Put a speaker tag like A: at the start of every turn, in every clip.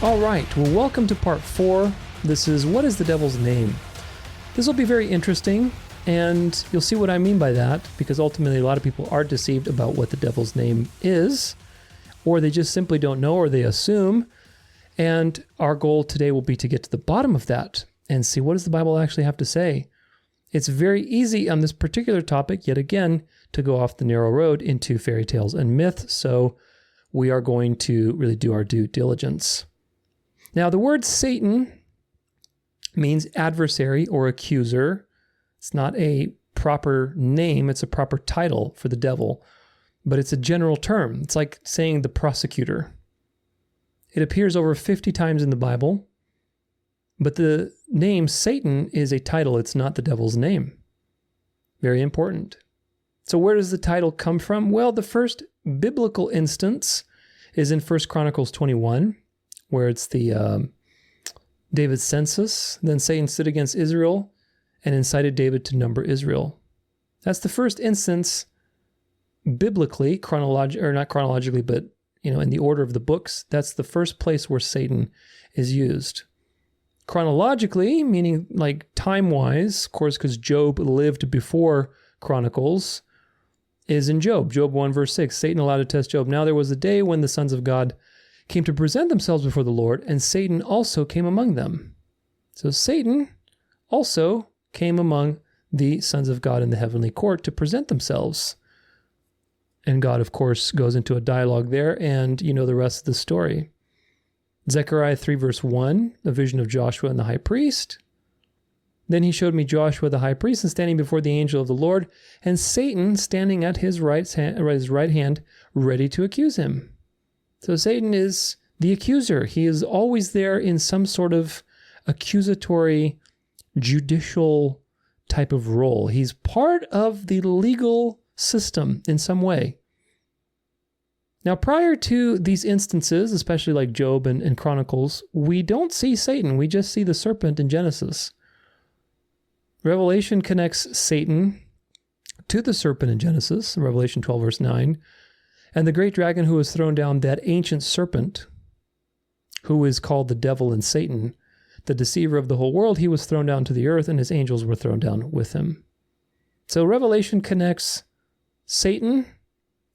A: All right, well, welcome to part 4. This is What is the Devil's Name? This will be very interesting, and you'll see what I mean by that, because ultimately a lot of people are deceived about what the devil's name is, or they just simply don't know, or they assume. And our goal today will be to get to the bottom of that and see what does the Bible actually have to say. It's very easy on this particular topic, yet again, to go off the narrow road into fairy tales and myth, so we are going to really do our due diligence. Now, the word Satan means adversary or accuser. It's not a proper name, it's a proper title for the devil, but it's a general term. It's like saying the prosecutor. It appears over 50 times in the Bible, but the name Satan is a title. It's not the devil's name. Very important. So where does the title come from? Well, the first biblical instance is in 1 Chronicles 21, where it's the David's census. Then Satan stood against Israel and incited David to number Israel. That's the first instance biblically, not chronologically, but in the order of the books. That's the first place where Satan is used. Chronologically, meaning like time-wise, of course, because Job lived before Chronicles, is in Job. Job 1 verse 6, Satan allowed to test Job. Now there was a day when the sons of God came to present themselves before the Lord, and Satan also came among them. So Satan also came among the sons of God in the heavenly court to present themselves. And God, of course, goes into a dialogue there, and you know the rest of the story. Zechariah 3 verse 1, the vision of Joshua and the high priest. Then he showed me Joshua the high priest and standing before the angel of the Lord, and Satan standing at his right hand, ready to accuse him. So Satan is the accuser. He is always there in some sort of accusatory, judicial type of role. He's part of the legal system in some way. Now, prior to these instances, especially like Job and Chronicles, we don't see Satan. We just see the serpent in Genesis. Revelation connects Satan to the serpent in Genesis, Revelation 12 verse 9, and the great dragon who was thrown down, that ancient serpent, who is called the devil and Satan, the deceiver of the whole world, he was thrown down to the earth, and his angels were thrown down with him. So Revelation connects Satan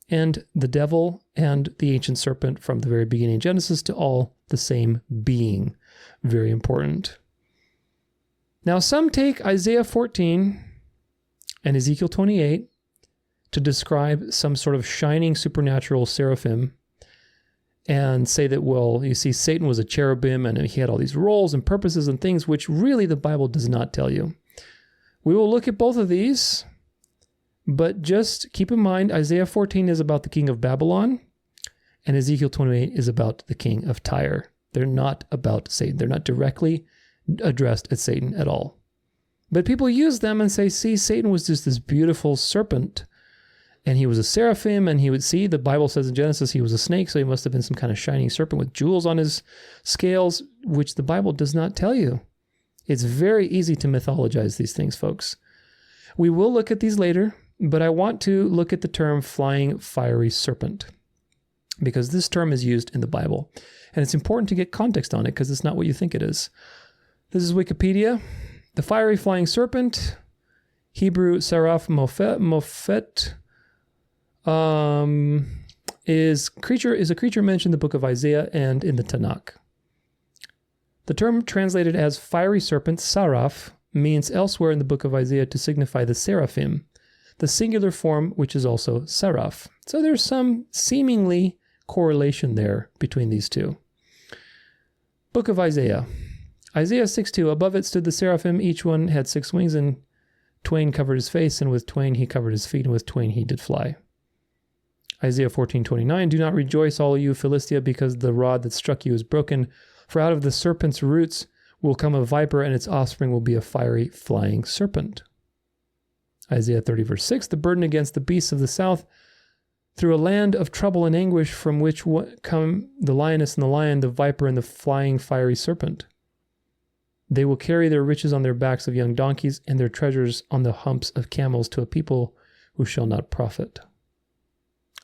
A: and the devil and the ancient serpent from the very beginning of Genesis to all the same being. Very important. Now, some take Isaiah 14 and Ezekiel 28 to describe some sort of shining supernatural seraphim and say that, well, you see, Satan was a cherubim and he had all these roles and purposes and things, which really the Bible does not tell you. We will look at both of these, but just keep in mind, Isaiah 14 is about the king of Babylon, and Ezekiel 28 is about the king of Tyre. They're not about Satan. They're not directly addressed at Satan at all. But people use them and say, see, Satan was just this beautiful serpent, and he was a seraphim, and he would see, the Bible says in Genesis, he was a snake, so he must have been some kind of shining serpent with jewels on his scales, which the Bible does not tell you. It's very easy to mythologize these things, folks. We will look at these later, but I want to look at the term flying fiery serpent, because this term is used in the Bible, and it's important to get context on it, because it's not what you think it is. This is Wikipedia. The fiery flying serpent, Hebrew Seraph Mophet, is a creature mentioned in the book of Isaiah and in the Tanakh. The term translated as fiery serpent, saraph, means elsewhere in the book of Isaiah to signify the seraphim, the singular form, which is also seraph. So there's some seemingly correlation there between these two. Book of Isaiah. Isaiah 6:2, above it stood the seraphim, each one had 6 wings, and twain covered his face, and with twain he covered his feet, and with twain he did fly. Isaiah 14:29, do not rejoice, all you Philistia, because the rod that struck you is broken, for out of the serpent's roots will come a viper, and its offspring will be a fiery flying serpent. Isaiah 30 verse 6, the burden against the beasts of the south, through a land of trouble and anguish, from which come the lioness and the lion, the viper and the flying fiery serpent. They will carry their riches on their backs of young donkeys, and their treasures on the humps of camels, to a people who shall not profit.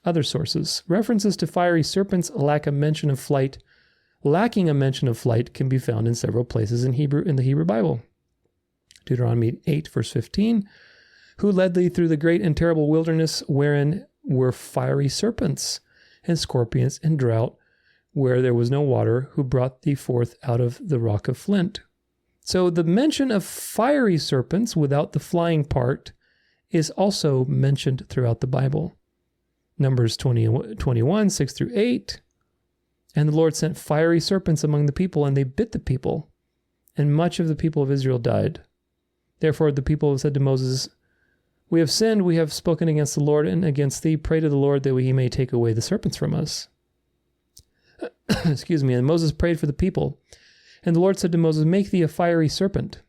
A: Other sources. References to fiery serpents lack a mention of flight, lacking a mention of flight can be found in several places in the Hebrew Bible. Deuteronomy 8, verse 15, who led thee through the great and terrible wilderness, wherein were fiery serpents and scorpions and drought, where there was no water, who brought thee forth out of the rock of flint. So the mention of fiery serpents without the flying part is also mentioned throughout the Bible. Numbers 21, 6 through 8. And the Lord sent fiery serpents among the people, and they bit the people, and much of the people of Israel died. Therefore the people said to Moses, we have sinned, we have spoken against the Lord and against thee. Pray to the Lord that he may take away the serpents from us. Excuse me. And Moses prayed for the people. And the Lord said to Moses, make thee a fiery serpent,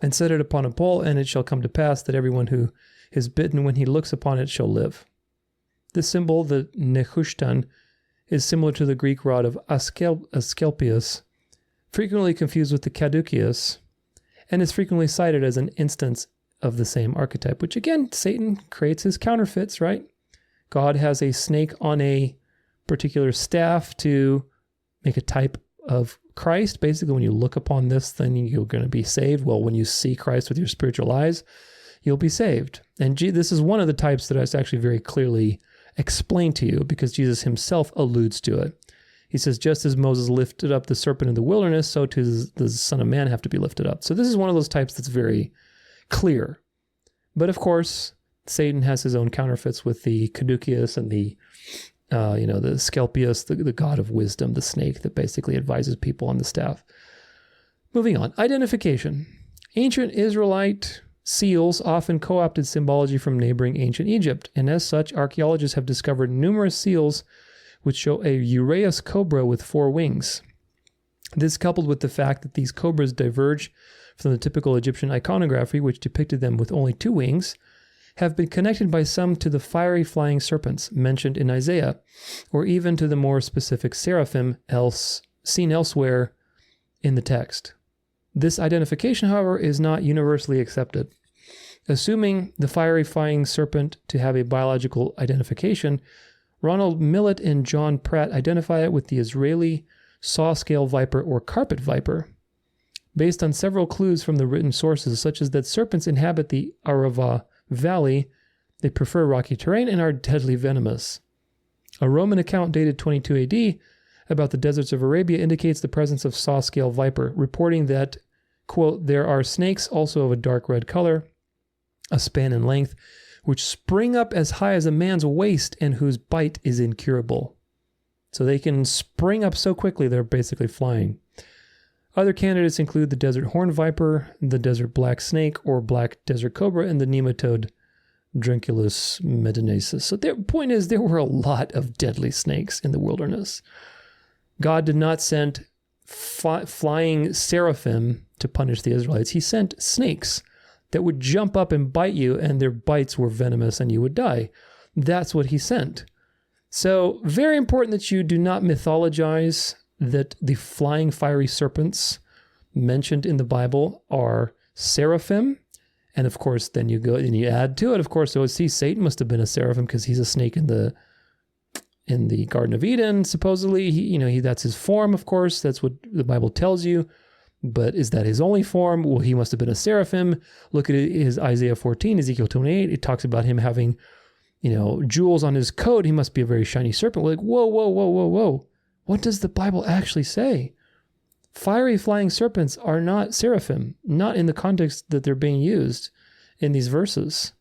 A: and set it upon a pole, and it shall come to pass that everyone who is bitten, when he looks upon it, shall live. This symbol, the Nehushtan, is similar to the Greek rod of Asclepius, frequently confused with the caduceus, and is frequently cited as an instance of the same archetype, which again, Satan creates his counterfeits, right? God has a snake on a particular staff to make a type of Christ. Basically, when you look upon this, then you're going to be saved. Well, when you see Christ with your spiritual eyes, you'll be saved. And this is one of the types that is actually very clearly explained to you, because Jesus himself alludes to it. He says, just as Moses lifted up the serpent in the wilderness, so too does the Son of Man have to be lifted up. So this is one of those types that's very clear. But of course, Satan has his own counterfeits with the caduceus and the Asclepius, the god of wisdom, the snake that basically advises people on the staff. Moving on. Identification. Ancient Israelite seals often co-opted symbology from neighboring ancient Egypt, and as such, archaeologists have discovered numerous seals which show a uraeus cobra with 4 wings. This, coupled with the fact that these cobras diverge from the typical Egyptian iconography, which depicted them with only 2 wings, have been connected by some to the fiery flying serpents mentioned in Isaiah, or even to the more specific seraphim seen elsewhere in the text. This identification, however, is not universally accepted. Assuming the fiery flying serpent to have a biological identification, Ronald Millett and John Pratt identify it with the Israeli saw-scale viper or carpet viper, based on several clues from the written sources, such as that serpents inhabit the Arava Valley, they prefer rocky terrain, and are deadly venomous. A Roman account dated 22 AD about the deserts of Arabia indicates the presence of saw-scale viper, reporting that, quote, there are snakes also of a dark red color, a span in length, which spring up as high as a man's waist and whose bite is incurable. So they can spring up so quickly they're basically flying. Other candidates include the desert horned viper, the desert black snake or black desert cobra, and the nematode Drenculus medinaceus. So the point is, there were a lot of deadly snakes in the wilderness. God did not send flying seraphim to punish the Israelites. He sent snakes that would jump up and bite you, and their bites were venomous and you would die. That's what he sent. So very important that you do not mythologize that the flying fiery serpents mentioned in the Bible are seraphim. And of course, then you go and you add to it, of course, so see, Satan must have been a seraphim because he's a snake in the Garden of Eden, supposedly. That's his form, of course. That's what the Bible tells you. But is that his only form? Well, he must have been a seraphim. Look at his Isaiah 14, Ezekiel 28. It talks about him having, jewels on his coat. He must be a very shiny serpent. We're like, whoa. What does the Bible actually say? Fiery flying serpents are not seraphim, not in the context that they're being used in these verses.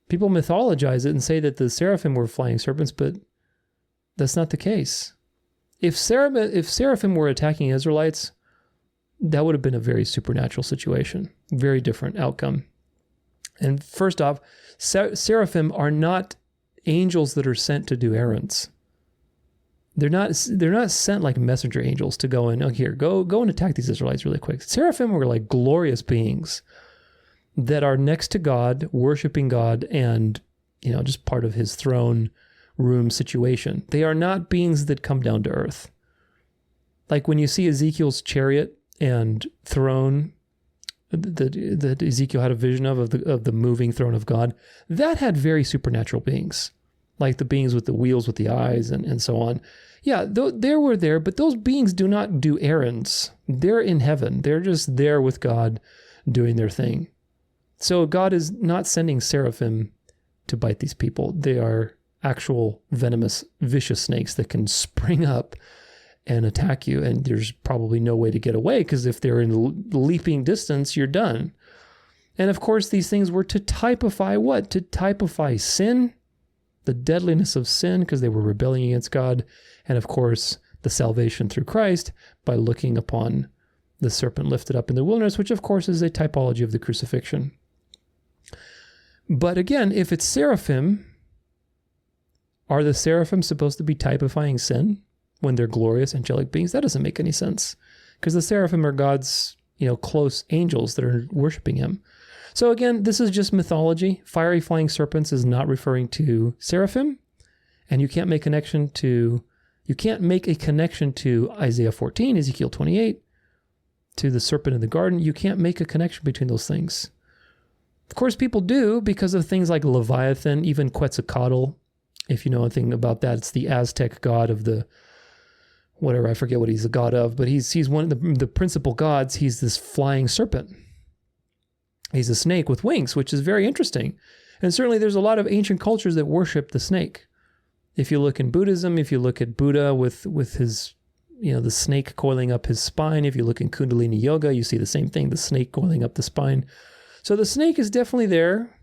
A: People mythologize it and say that the seraphim were flying serpents, but that's not the case. If seraphim were attacking Israelites, that would have been a very supernatural situation, very different outcome. And first off, seraphim are not angels that are sent to do errands. They're not sent like messenger angels to go in, go and attack these Israelites really quick. Seraphim were like glorious beings that are next to God, worshiping God, and just part of his throne room situation. They are not beings that come down to earth. Like when you see Ezekiel's chariot and throne that Ezekiel had a vision of the moving throne of God, that had very supernatural beings. like the beings with the wheels with the eyes and so on. Yeah, they were there, but those beings do not do errands. They're in heaven. They're just there with God doing their thing. So God is not sending seraphim to bite these people. They are actual venomous, vicious snakes that can spring up and attack you. And there's probably no way to get away, because if they're in leaping distance, you're done. And of course, these things were to typify what? To typify sin, the deadliness of sin, because they were rebelling against God. And of course, the salvation through Christ by looking upon the serpent lifted up in the wilderness, which of course is a typology of the crucifixion. But again, if it's seraphim, are the seraphim supposed to be typifying sin when they're glorious angelic beings? That doesn't make any sense, because the seraphim are God's, close angels that are worshiping him. So again, this is just mythology. Fiery flying serpents is not referring to seraphim, and you can't make a connection to Isaiah 14, Ezekiel 28, to the serpent in the garden. You can't make a connection between those things. Of course, people do, because of things like Leviathan, even Quetzalcoatl. If you know anything about that, it's the Aztec god of the whatever, I forget what he's a god of, but he's one of the principal gods. He's this flying serpent. He's a snake with wings, which is very interesting. And certainly there's a lot of ancient cultures that worship the snake. If you look in Buddhism, if you look at Buddha with his, the snake coiling up his spine, if you look in Kundalini Yoga, you see the same thing, the snake coiling up the spine. So the snake is definitely there.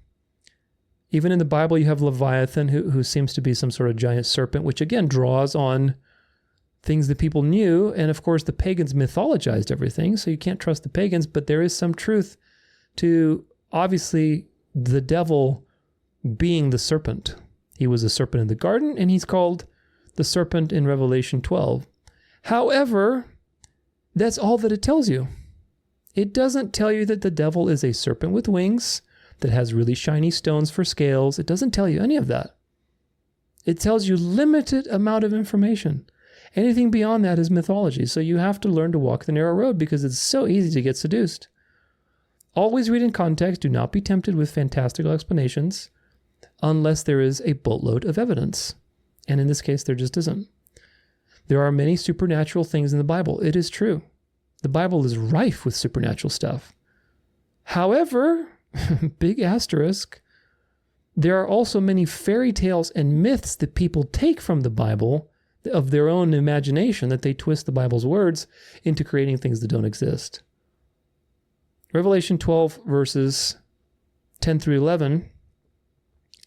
A: Even in the Bible, you have Leviathan, who seems to be some sort of giant serpent, which again draws on things that people knew. And of course, the pagans mythologized everything, so you can't trust the pagans, but there is some truth to, obviously, the devil being the serpent. He was a serpent in the garden, and he's called the serpent in Revelation 12. However, that's all that it tells you. It doesn't tell you that the devil is a serpent with wings that has really shiny stones for scales. It doesn't tell you any of that. It tells you limited amount of information. Anything beyond that is mythology. So you have to learn to walk the narrow road, because it's so easy to get seduced. Always read in context. Do not be tempted with fantastical explanations unless there is a boatload of evidence. And in this case, there just isn't. There are many supernatural things in the Bible. It is true. The Bible is rife with supernatural stuff. However, big asterisk, there are also many fairy tales and myths that people take from the Bible of their own imagination, that they twist the Bible's words into creating things that don't exist. Revelation 12 verses 10 through 11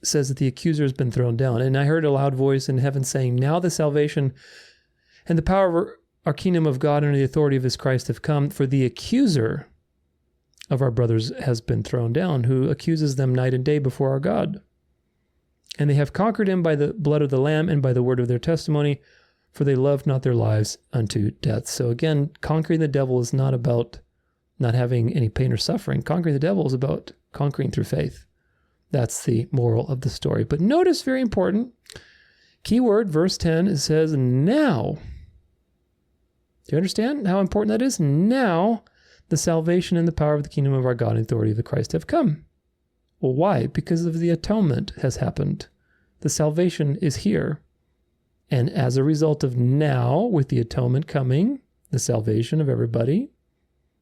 A: says that the accuser has been thrown down. And I heard a loud voice in heaven saying, "Now the salvation and the power of our kingdom of God and the authority of his Christ have come, for the accuser of our brothers has been thrown down, who accuses them night and day before our God. And they have conquered him by the blood of the Lamb and by the word of their testimony, for they loved not their lives unto death." So again, conquering the devil is not about not having any pain or suffering. Conquering the devil is about conquering through faith. That's the moral of the story. But notice, very important, key word, verse 10, it says, "Now." Do you understand how important that is? Now the salvation and the power of the kingdom of our God and authority of the Christ have come. Well, why? Because of the atonement has happened. The salvation is here. And as a result of now, with the atonement coming, the salvation of everybody,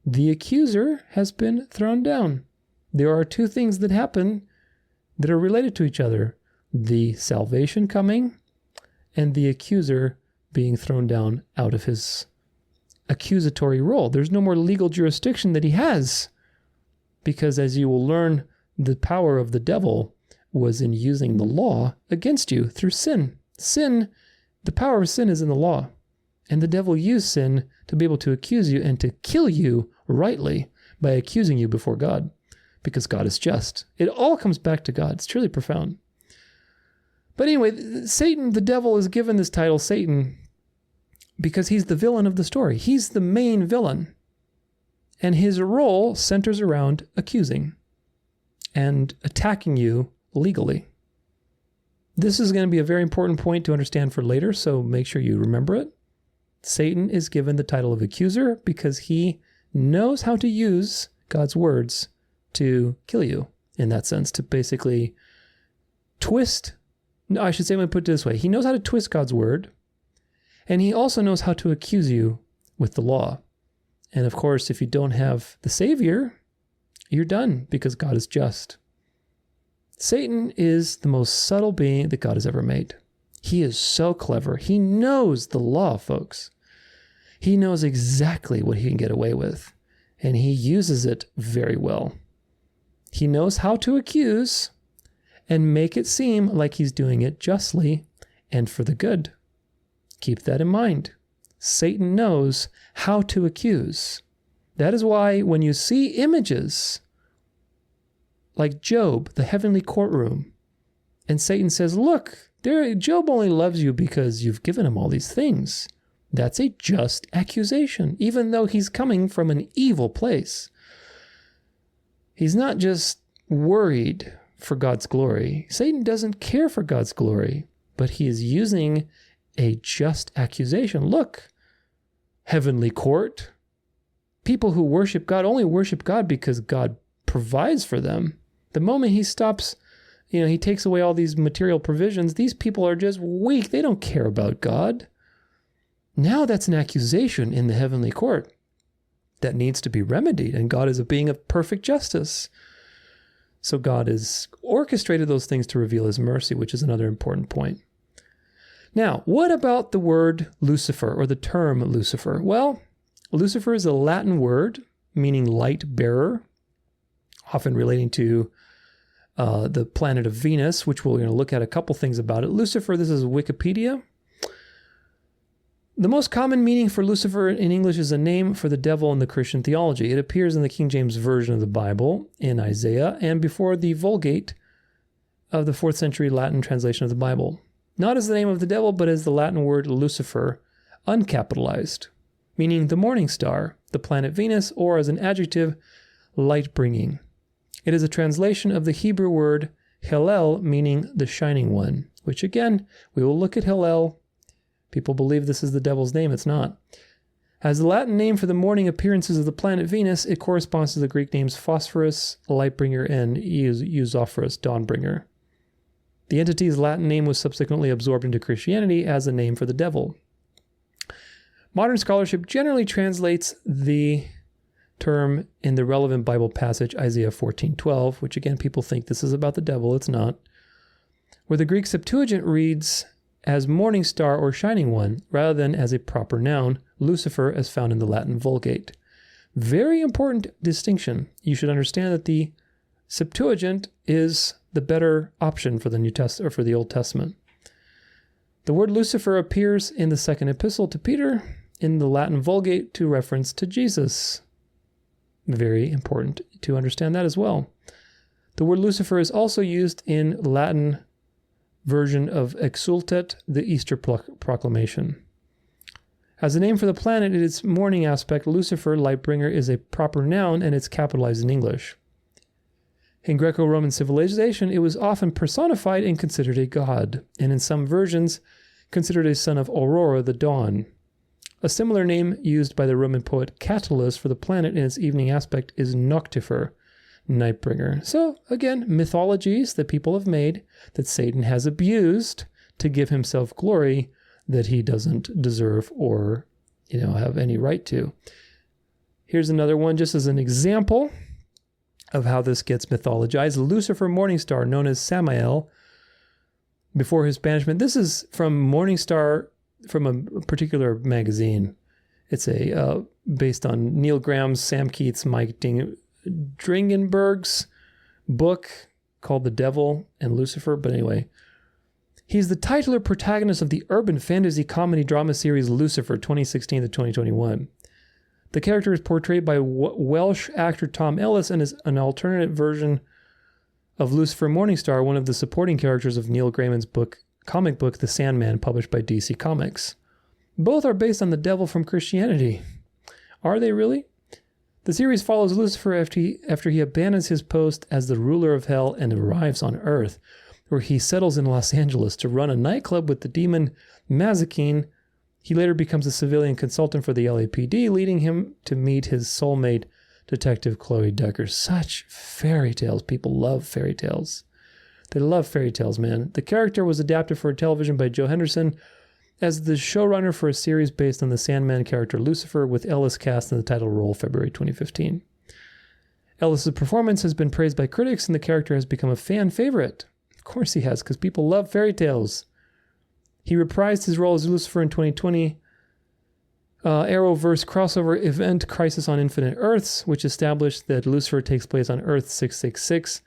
A: the accuser has been thrown down. There are two things that happen that are related to each other: the salvation coming and the accuser being thrown down out of his accusatory role. There's no more legal jurisdiction that he has, because as you will learn, the power of the devil was in using the law against you through sin. Sin, the power of sin is in the law. And the devil used sin to be able to accuse you and to kill you rightly by accusing you before God, because God is just. It all comes back to God. It's truly profound. But anyway, Satan, the devil, is given this title, Satan, because he's the villain of the story. He's the main villain. And his role centers around accusing and attacking you legally. This is going to be a very important point to understand for later, so make sure you remember it. Satan is given the title of accuser because he knows how to use God's words to kill you, in that sense, to basically twist No, I should say, let me put it this way. He knows how to twist God's word, and he also knows how to accuse you with the law. And of course, if you don't have the Savior, you're done because God is just. Satan is the most subtle being that God has ever made. He is so clever. He knows the law, folks. He knows exactly what he can get away with, and he uses it very well. He knows how to accuse and make it seem like he's doing it justly and for the good. Keep that in mind. Satan knows how to accuse. That is why when you see images like Job, the heavenly courtroom, and Satan says, look, Job only loves you because you've given him all these things. That's a just accusation, even though he's coming from an evil place. He's not just worried for God's glory. Satan doesn't care for God's glory, but he is using a just accusation. Look, heavenly court, people who worship God only worship God because God provides for them. The moment he stops, he takes away all these material provisions, these people are just weak. They don't care about God. Now that's an accusation in the heavenly court that needs to be remedied, and God is a being of perfect justice. So God has orchestrated those things to reveal his mercy, which is another important point. Now, what about the word Lucifer, or the term Lucifer? Well, Lucifer is a Latin word meaning light bearer, often relating to the planet of Venus, which we're going to look at a couple things about it. Lucifer, this is Wikipedia. The most common meaning for Lucifer in English is a name for the devil in the Christian theology. It appears in the King James Version of the Bible, in Isaiah, and before the Vulgate of the 4th century Latin translation of the Bible. Not as the name of the devil, but as the Latin word Lucifer, uncapitalized, meaning the morning star, the planet Venus, or as an adjective, light-bringing. It is a translation of the Hebrew word Hillel, meaning the shining one, which again, we will look at Hillel. People believe this is the devil's name. It's not. As the Latin name for the morning appearances of the planet Venus, it corresponds to the Greek names Phosphorus, Lightbringer, and Eusophorus, Dawnbringer. The entity's Latin name was subsequently absorbed into Christianity as a name for the devil. Modern scholarship generally translates the term in the relevant Bible passage, Isaiah 14:12, which again, people think this is about the devil. It's not. Where the Greek Septuagint reads as morning star or shining one, rather than as a proper noun, Lucifer, as found in the Latin Vulgate. Very important distinction. You should understand that the Septuagint is the better option for the New Testament, or for the Old Testament. The word Lucifer appears in the second epistle to Peter in the Latin Vulgate to reference to Jesus. Very important to understand that as well. The word Lucifer is also used in Latin version of Exultet, the Easter proclamation. As a name for the planet in its morning aspect, Lucifer, Lightbringer, is a proper noun, and it's capitalized in English. In Greco-Roman civilization, it was often personified and considered a god, and in some versions, considered a son of Aurora, the dawn. A similar name used by the Roman poet Catullus for the planet in its evening aspect is Noctifer, Nightbringer. So, again, mythologies that people have made that Satan has abused to give himself glory that he doesn't deserve or, have any right to. Here's another one just as an example of how this gets mythologized. Lucifer Morningstar, known as Samael, before his banishment. This is from Morningstar, from a particular magazine. It's based on Neil Graham's, Sam Keith's, Mike Dringenberg's book called The Devil and Lucifer. But anyway, he's the titular protagonist of the urban fantasy comedy drama series Lucifer, 2016 to 2021. The character is portrayed by Welsh actor Tom Ellis and is an alternate version of Lucifer Morningstar, one of the supporting characters of Neil Gaiman's comic book The Sandman, published by DC Comics. Both are based on the devil from Christianity. Are they really? The series follows Lucifer after he abandons his post as the ruler of hell and arrives on Earth, where he settles in Los Angeles to run a nightclub with the demon Mazikeen. He later becomes a civilian consultant for the LAPD, leading him to meet his soulmate, Detective Chloe Decker. Such fairy tales. People love fairy tales. They love fairy tales, man. The character was adapted for television by Joe Henderson as the showrunner for a series based on the Sandman character Lucifer, with Ellis cast in the title role February 2015. Ellis's performance has been praised by critics, and the character has become a fan favorite. Of course he has, because people love fairy tales. He reprised his role as Lucifer in 2020 Arrowverse crossover event Crisis on Infinite Earths, which established that Lucifer takes place on Earth 666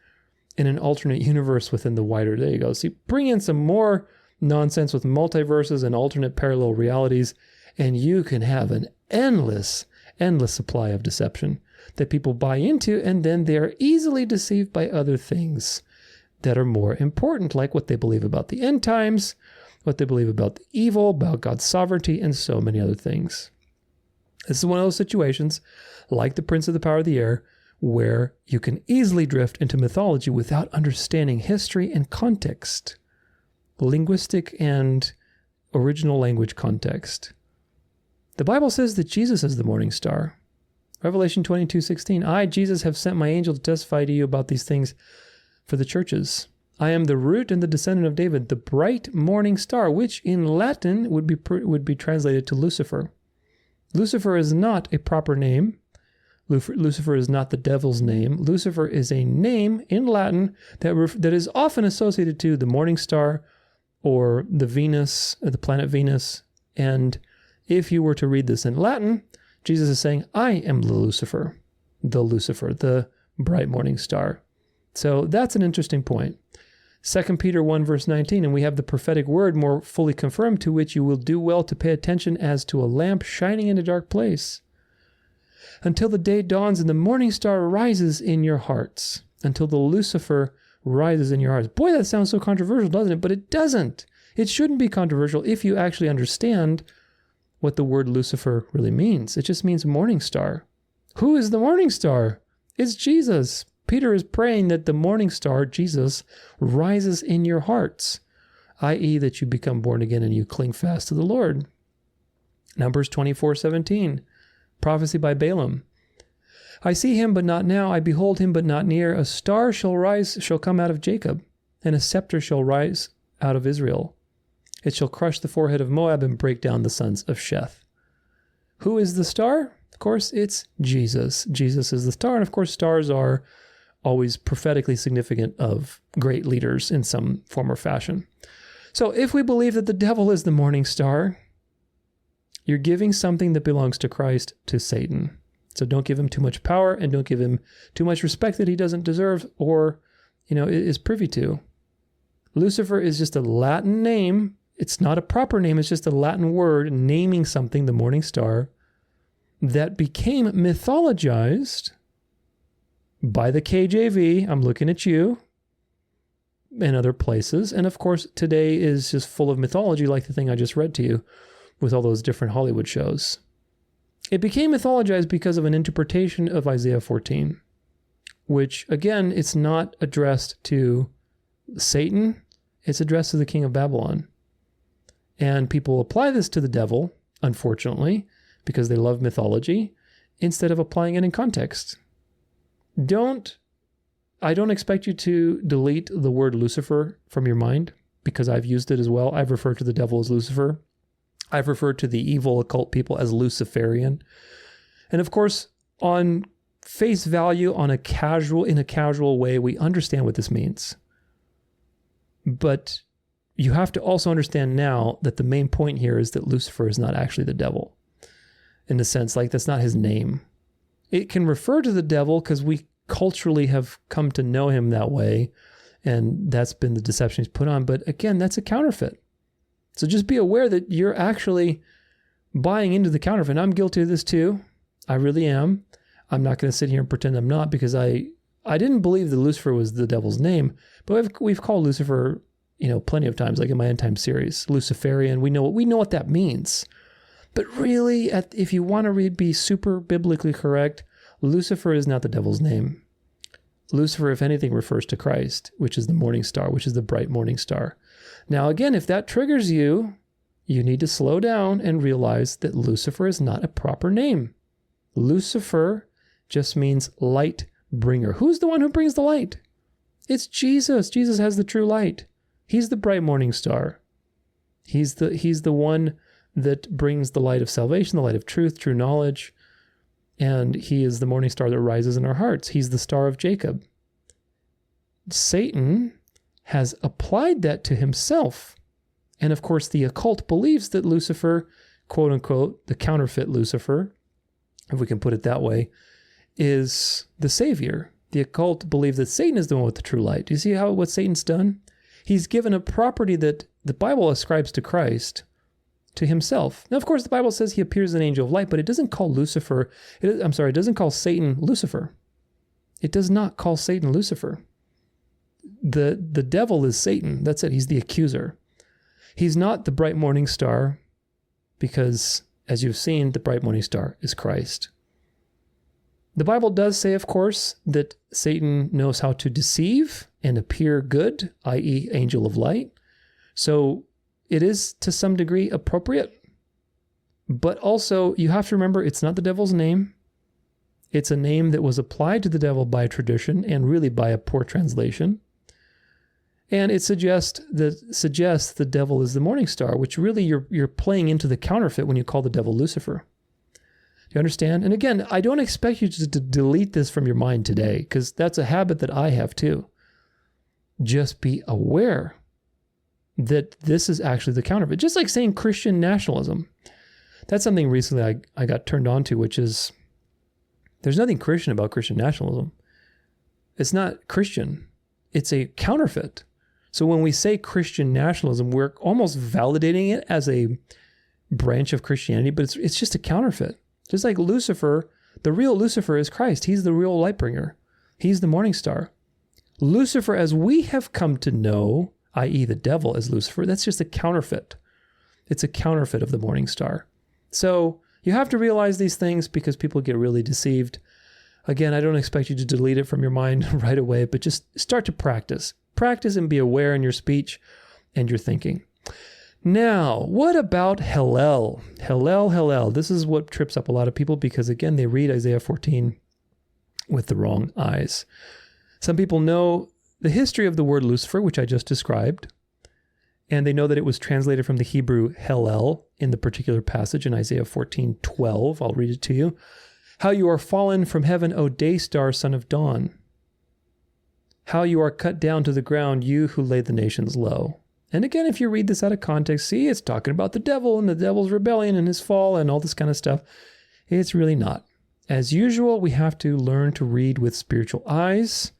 A: in an alternate universe within the wider. There you go. See, bring in some more nonsense with multiverses and alternate parallel realities, and you can have an endless supply of deception that people buy into, and then they are easily deceived by other things that are more important, like what they believe about the end times, what they believe about the evil, about God's sovereignty, and so many other things. This is one of those situations, like the Prince of the Power of the Air, where you can easily drift into mythology without understanding history and context, linguistic and original language context. The Bible says that Jesus is the morning star. Revelation 22:16, I, Jesus, have sent my angel to testify to you about these things for the churches. I am the root and the descendant of David, the bright morning star, which in Latin would be translated to Lucifer. Lucifer is not a proper name. Lucifer is not the devil's name. Lucifer is a name in Latin that is often associated to the morning star or the Venus, the planet Venus. And if you were to read this in Latin, Jesus is saying, I am the Lucifer, the bright morning star. So that's an interesting point. 2 Peter 1 verse 19, and we have the prophetic word more fully confirmed, to which you will do well to pay attention as to a lamp shining in a dark place, until the day dawns and the morning star rises in your hearts, until the Lucifer rises in your hearts. Boy, that sounds so controversial, doesn't it? But it doesn't. It shouldn't be controversial if you actually understand what the word Lucifer really means. It just means morning star. Who is the morning star? It's Jesus. Peter is praying that the morning star, Jesus, rises in your hearts, i.e. that you become born again and you cling fast to the Lord. Numbers 24:17, prophecy by Balaam. I see him, but not now. I behold him, but not near. A star shall come out of Jacob, and a scepter shall rise out of Israel. It shall crush the forehead of Moab and break down the sons of Sheth. Who is the star? Of course, it's Jesus. Jesus is the star, and of course, stars are always prophetically significant of great leaders in some form or fashion. So if we believe that the devil is the morning star, you're giving something that belongs to Christ to Satan. So don't give him too much power, and don't give him too much respect that he doesn't deserve or, is privy to. Lucifer is just a Latin name. It's not a proper name. It's just a Latin word naming something, the morning star, that became mythologized by the KJV. I'm looking at you, and other places. And of course, today is just full of mythology, like the thing I just read to you with all those different Hollywood shows. It became mythologized because of an interpretation of Isaiah 14, which, again, it's not addressed to Satan. It's addressed to the king of Babylon. And people apply this to the devil, unfortunately, because they love mythology, instead of applying it in context. I don't expect you to delete the word Lucifer from your mind, because I've used it as well. I've referred to the devil as Lucifer. I've referred to the evil occult people as Luciferian. And of course, on face value, in a casual way, we understand what this means. But you have to also understand now that the main point here is that Lucifer is not actually the devil. In the sense, like, that's not his name. It can refer to the devil because we culturally have come to know him that way, and that's been the deception he's put on. But again, that's a counterfeit. So just be aware that you're actually buying into the counterfeit. I'm guilty of this too. I really am. I'm not going to sit here and pretend I'm not, because I didn't believe that Lucifer was the devil's name, but we've called Lucifer, plenty of times, like in my End Time series, Luciferian. We know what that means. But really, if you want to be super biblically correct, Lucifer is not the devil's name. Lucifer, if anything, refers to Christ, which is the morning star, which is the bright morning star. Now, again, if that triggers you, you need to slow down and realize that Lucifer is not a proper name. Lucifer just means light bringer. Who's the one who brings the light? It's Jesus. Jesus has the true light. He's the bright morning star. He's the one that brings the light of salvation, the light of truth, true knowledge. And he is the morning star that rises in our hearts. He's the star of Jacob. Satan has applied that to himself. And of course, the occult believes that Lucifer, quote unquote, the counterfeit Lucifer, if we can put it that way, is the savior. The occult believe that Satan is the one with the true light. Do you see what Satan's done? He's given a property that the Bible ascribes to Christ to himself. Now, of course, the Bible says he appears as an angel of light, but it doesn't call it doesn't call Satan Lucifer. It does not call Satan Lucifer. The devil is Satan. That's it. He's the accuser. He's not the bright morning star because, as you've seen, the bright morning star is Christ. The Bible does say, of course, that Satan knows how to deceive and appear good, i.e. angel of light. So it is to some degree appropriate. But also, you have to remember, it's not the devil's name. It's a name that was applied to the devil by tradition and really by a poor translation. And it suggests the devil is the morning star, which really you're playing into the counterfeit when you call the devil Lucifer. Do you understand? And again, I don't expect you to delete this from your mind today, because that's a habit that I have too. Just be aware that this is actually the counterfeit. Just like saying Christian nationalism. That's something recently I got turned on to, which is there's nothing Christian about Christian nationalism. It's not Christian. It's a counterfeit. So when we say Christian nationalism, we're almost validating it as a branch of Christianity, but it's just a counterfeit. Just like Lucifer, the real Lucifer is Christ. He's the real light bringer. He's the morning star. Lucifer, as we have come to know, i.e. the devil as Lucifer, that's just a counterfeit. It's a counterfeit of the morning star. So you have to realize these things because people get really deceived. Again, I don't expect you to delete it from your mind right away, but just start to practice. Practice and be aware in your speech and your thinking. Now, what about Hillel? Hillel. This is what trips up a lot of people because, again, they read Isaiah 14 with the wrong eyes. Some people know the history of the word Lucifer, which I just described, and they know that it was translated from the Hebrew Hillel in the particular passage in Isaiah 14:12. I'll read it to you. How you are fallen from heaven, O day star, son of dawn. How you are cut down to the ground, you who laid the nations low. And again, if you read this out of context, see, it's talking about the devil and the devil's rebellion and his fall and all this kind of stuff. It's really not. As usual, we have to learn to read with spiritual eyes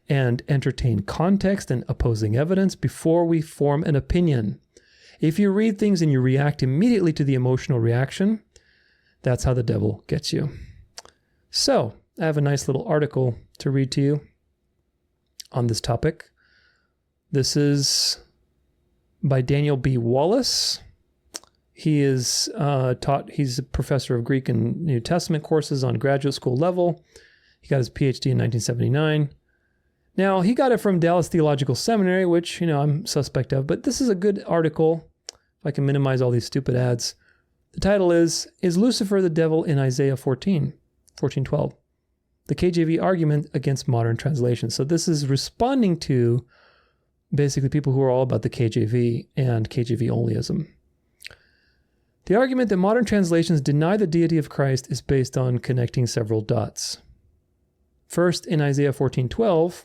A: and entertain context and opposing evidence before we form an opinion. If you read things and you react immediately to the emotional reaction, that's how the devil gets you. So, I have a nice little article to read to you on this topic. This is by Daniel B. Wallace. He is he's a professor of Greek and New Testament courses on graduate school level. He got his PhD in 1979. Now, he got it from Dallas Theological Seminary, which, I'm suspect of, but this is a good article. If I can minimize all these stupid ads. The title is Lucifer the Devil in Isaiah 14:12? The KJV argument against modern translations. So this is responding to basically people who are all about the KJV and KJV onlyism. The argument that modern translations deny the deity of Christ is based on connecting several dots. First, in Isaiah 14:12,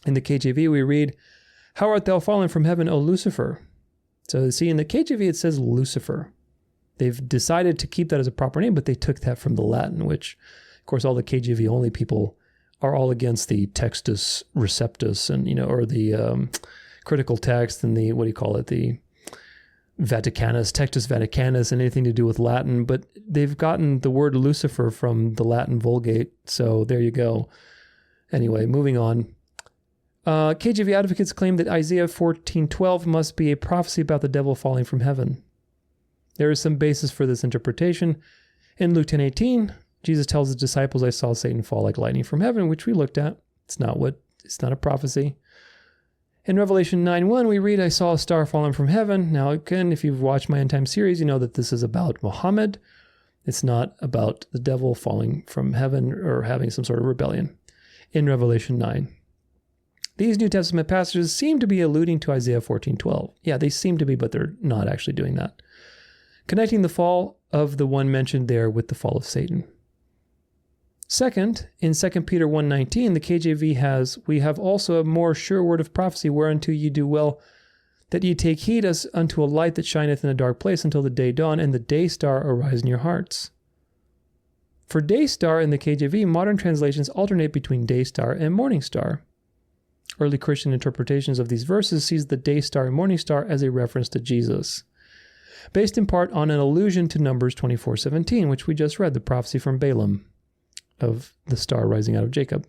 A: in the KJV we read, How art thou fallen from heaven, O Lucifer? So see, in the KJV it says Lucifer. They've decided to keep that as a proper name, but they took that from the Latin, which, of course, all the KJV only people are all against the Textus Receptus and, or the critical text and the, the Vaticanus, Textus Vaticanus, and anything to do with Latin. But they've gotten the word Lucifer from the Latin Vulgate. So there you go. Anyway, moving on. KJV advocates claim that Isaiah 14:12 must be a prophecy about the devil falling from heaven. There is some basis for this interpretation. In Luke 10:18, Jesus tells his disciples, I saw Satan fall like lightning from heaven, which we looked at. It's not a prophecy. In Revelation 9:1, we read, I saw a star falling from heaven. Now, again, if you've watched my End Time series, you know that this is about Muhammad. It's not about the devil falling from heaven or having some sort of rebellion. In Revelation 9. These New Testament passages seem to be alluding to Isaiah 14:12. Yeah, they seem to be, but they're not actually doing that. Connecting the fall of the one mentioned there with the fall of Satan. Second, in 2 Peter 1:19, the KJV has, "We have also a more sure word of prophecy, whereunto ye do well, that ye take heed as unto a light that shineth in a dark place until the day dawn, and the day star arise in your hearts." For day star in the KJV, modern translations alternate between day star and morning star. Early Christian interpretations of these verses sees the day star and morning star as a reference to Jesus, based in part on an allusion to Numbers 24:17, which we just read, the prophecy from Balaam of the star rising out of Jacob.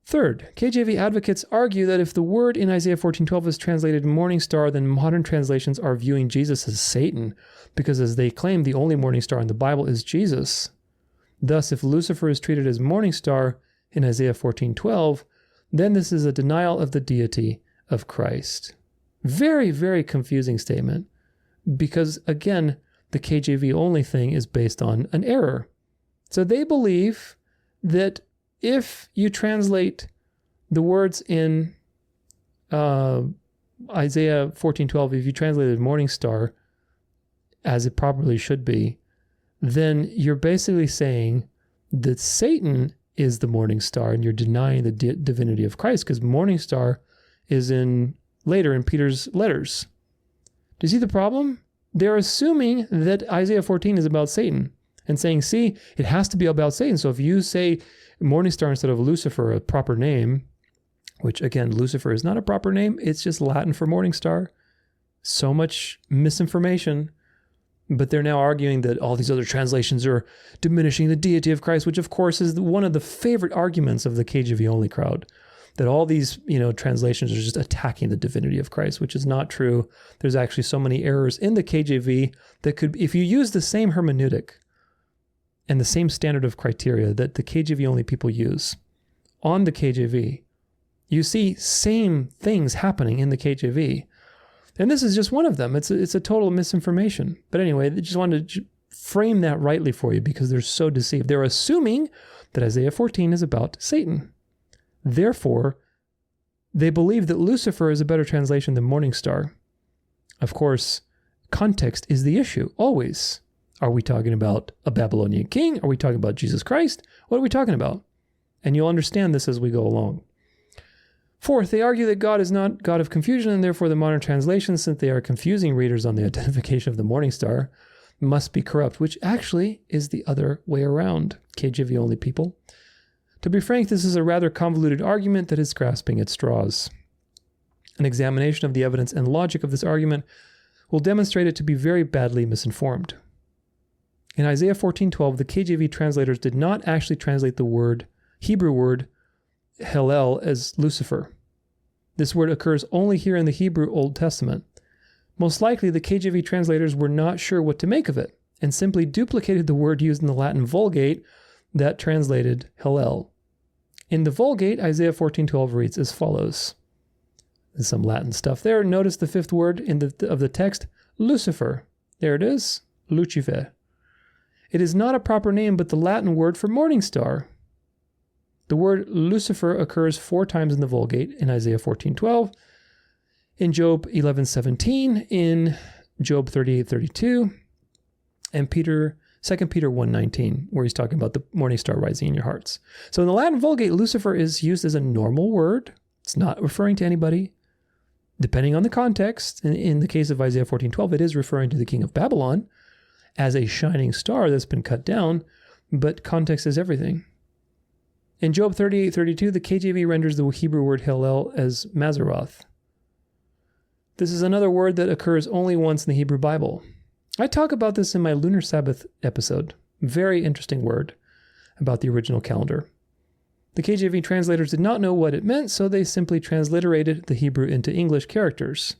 A: Third, KJV advocates argue that if the word in Isaiah 14:12 is translated morning star, then modern translations are viewing Jesus as Satan, because as they claim, the only morning star in the Bible is Jesus. Thus, if Lucifer is treated as morning star in Isaiah 14:12, then this is a denial of the deity of Christ. Very, very confusing statement, because again, the KJV only thing is based on an error. So they believe that if you translate the words in Isaiah 14:12, if you translated morning star as it properly should be, then you're basically saying that Satan is the morning star and you're denying the divinity of Christ, because morning star is later in Peter's letters. Do you see the problem? They're assuming that Isaiah 14 is about Satan and saying, see, it has to be about Satan. So if you say morning star instead of Lucifer, a proper name, which again, Lucifer is not a proper name, it's just Latin for morning star. So much misinformation. But they're now arguing that all these other translations are diminishing the deity of Christ, which of course is one of the favorite arguments of the KJV only crowd, that all these, translations are just attacking the divinity of Christ, which is not true. There's actually so many errors in the KJV that could, if you use the same hermeneutic and the same standard of criteria that the KJV only people use on the KJV, you see same things happening in the KJV. And this is just one of them. It's a total misinformation. But anyway, they just wanted to frame that rightly for you because they're so deceived. They're assuming that Isaiah 14 is about Satan. Therefore, they believe that Lucifer is a better translation than morning star. Of course, context is the issue, always. Are we talking about a Babylonian king? Are we talking about Jesus Christ? What are we talking about? And you'll understand this as we go along. Fourth, they argue that God is not God of confusion, and therefore the modern translations, since they are confusing readers on the identification of the morning star, must be corrupt, which actually is the other way around, KJV only people. To be frank, this is a rather convoluted argument that is grasping at straws. An examination of the evidence and logic of this argument will demonstrate it to be very badly misinformed. In Isaiah 14:12, the KJV translators did not actually translate the Hebrew word Hallel as Lucifer. This word occurs only here in the Hebrew Old Testament. Most likely, the KJV translators were not sure what to make of it and simply duplicated the word used in the Latin Vulgate that translated Hallel. In the Vulgate, Isaiah 14:12 reads as follows. There's some Latin stuff there. Notice the fifth word of the text, Lucifer. There it is, Lucifer. It is not a proper name, but the Latin word for morning star. The word Lucifer occurs 4 times in the Vulgate, in Isaiah 14:12, in Job 11:17, in Job 38:32, and 2 Peter 1:19, where he's talking about the morning star rising in your hearts. So in the Latin Vulgate, Lucifer is used as a normal word. It's not referring to anybody. Depending on the context, in the case of Isaiah 14:12, it is referring to the king of Babylon as a shining star that's been cut down, but context is everything. In Job 38:32, the KJV renders the Hebrew word Hallel as Mazaroth. This is another word that occurs only once in the Hebrew Bible. I talk about this in my Lunar Sabbath episode. Very interesting word about the original calendar. The KJV translators did not know what it meant, so they simply transliterated the Hebrew into English characters.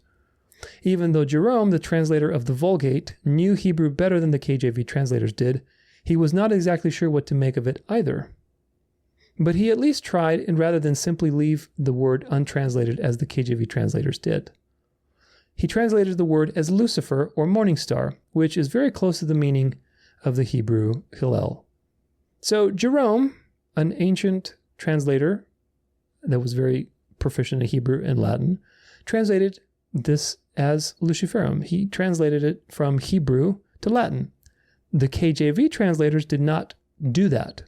A: Even though Jerome, the translator of the Vulgate, knew Hebrew better than the KJV translators did, he was not exactly sure what to make of it either. But he at least tried, and rather than simply leave the word untranslated as the KJV translators did. He translated the word as Lucifer or morning star, which is very close to the meaning of the Hebrew Hillel. So Jerome, an ancient translator that was very proficient in Hebrew and Latin, translated this as Luciferum. He translated it from Hebrew to Latin. The KJV translators did not do that.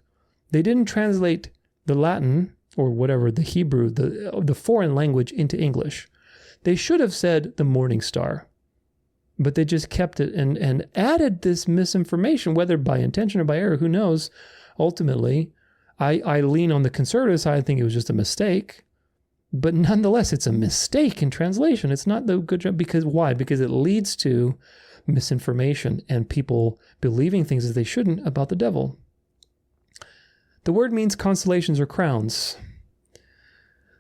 A: They didn't translate the Latin or whatever, the Hebrew, the foreign language into English. They should have said the morning star, but they just kept it and added this misinformation, whether by intention or by error, who knows. Ultimately, I lean on the conservative side. I think it was just a mistake, but nonetheless, it's a mistake in translation. It's not the good job. Because why? Because it leads to misinformation and people believing things as they shouldn't about the devil. The word means constellations or crowns.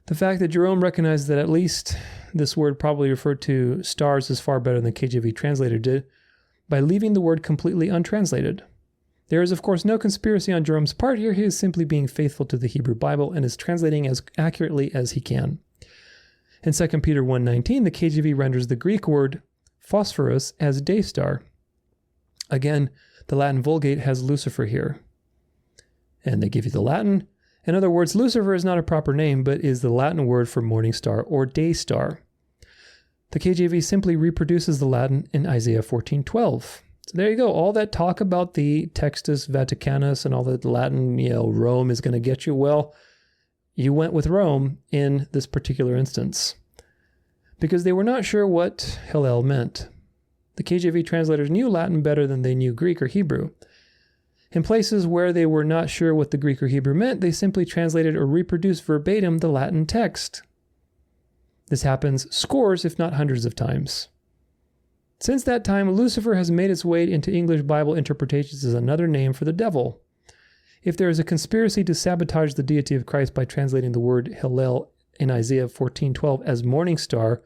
A: The fact that Jerome recognized that at least this word probably referred to stars is far better than the KJV translator did by leaving the word completely untranslated. There is, of course, no conspiracy on Jerome's part here. He is simply being faithful to the Hebrew Bible and is translating as accurately as he can. In 2 Peter 1:19, the KJV renders the Greek word phosphorus as day star. Again, the Latin Vulgate has Lucifer here. And they give you the Latin. In other words, Lucifer is not a proper name, but is the Latin word for morning star or day star. The KJV simply reproduces the Latin in Isaiah 14:12. So there you go. All that talk about the Textus Vaticanus and all that Latin, Rome is going to get you. Well, you went with Rome in this particular instance because they were not sure what Hillel meant. The KJV translators knew Latin better than they knew Greek or Hebrew. In places where they were not sure what the Greek or Hebrew meant, they simply translated or reproduced verbatim the Latin text. This happens scores, if not hundreds of times. Since that time, Lucifer has made its way into English Bible interpretations as another name for the devil. If there is a conspiracy to sabotage the deity of Christ by translating the word Hillel in Isaiah 14:12 as morning star,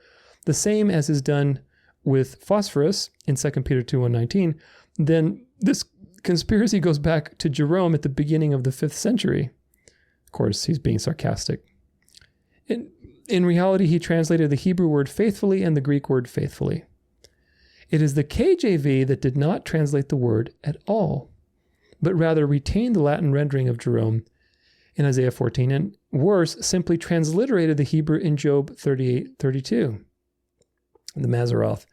A: the same as is done with phosphorus in 2 Peter 2:19, then this conspiracy goes back to Jerome at the beginning of the 5th century. Of course, he's being sarcastic. In reality, he translated the Hebrew word faithfully and the Greek word faithfully. It is the KJV that did not translate the word at all, but rather retained the Latin rendering of Jerome in Isaiah 14, and worse, simply transliterated the Hebrew in Job 38:32. The Mazzaroth.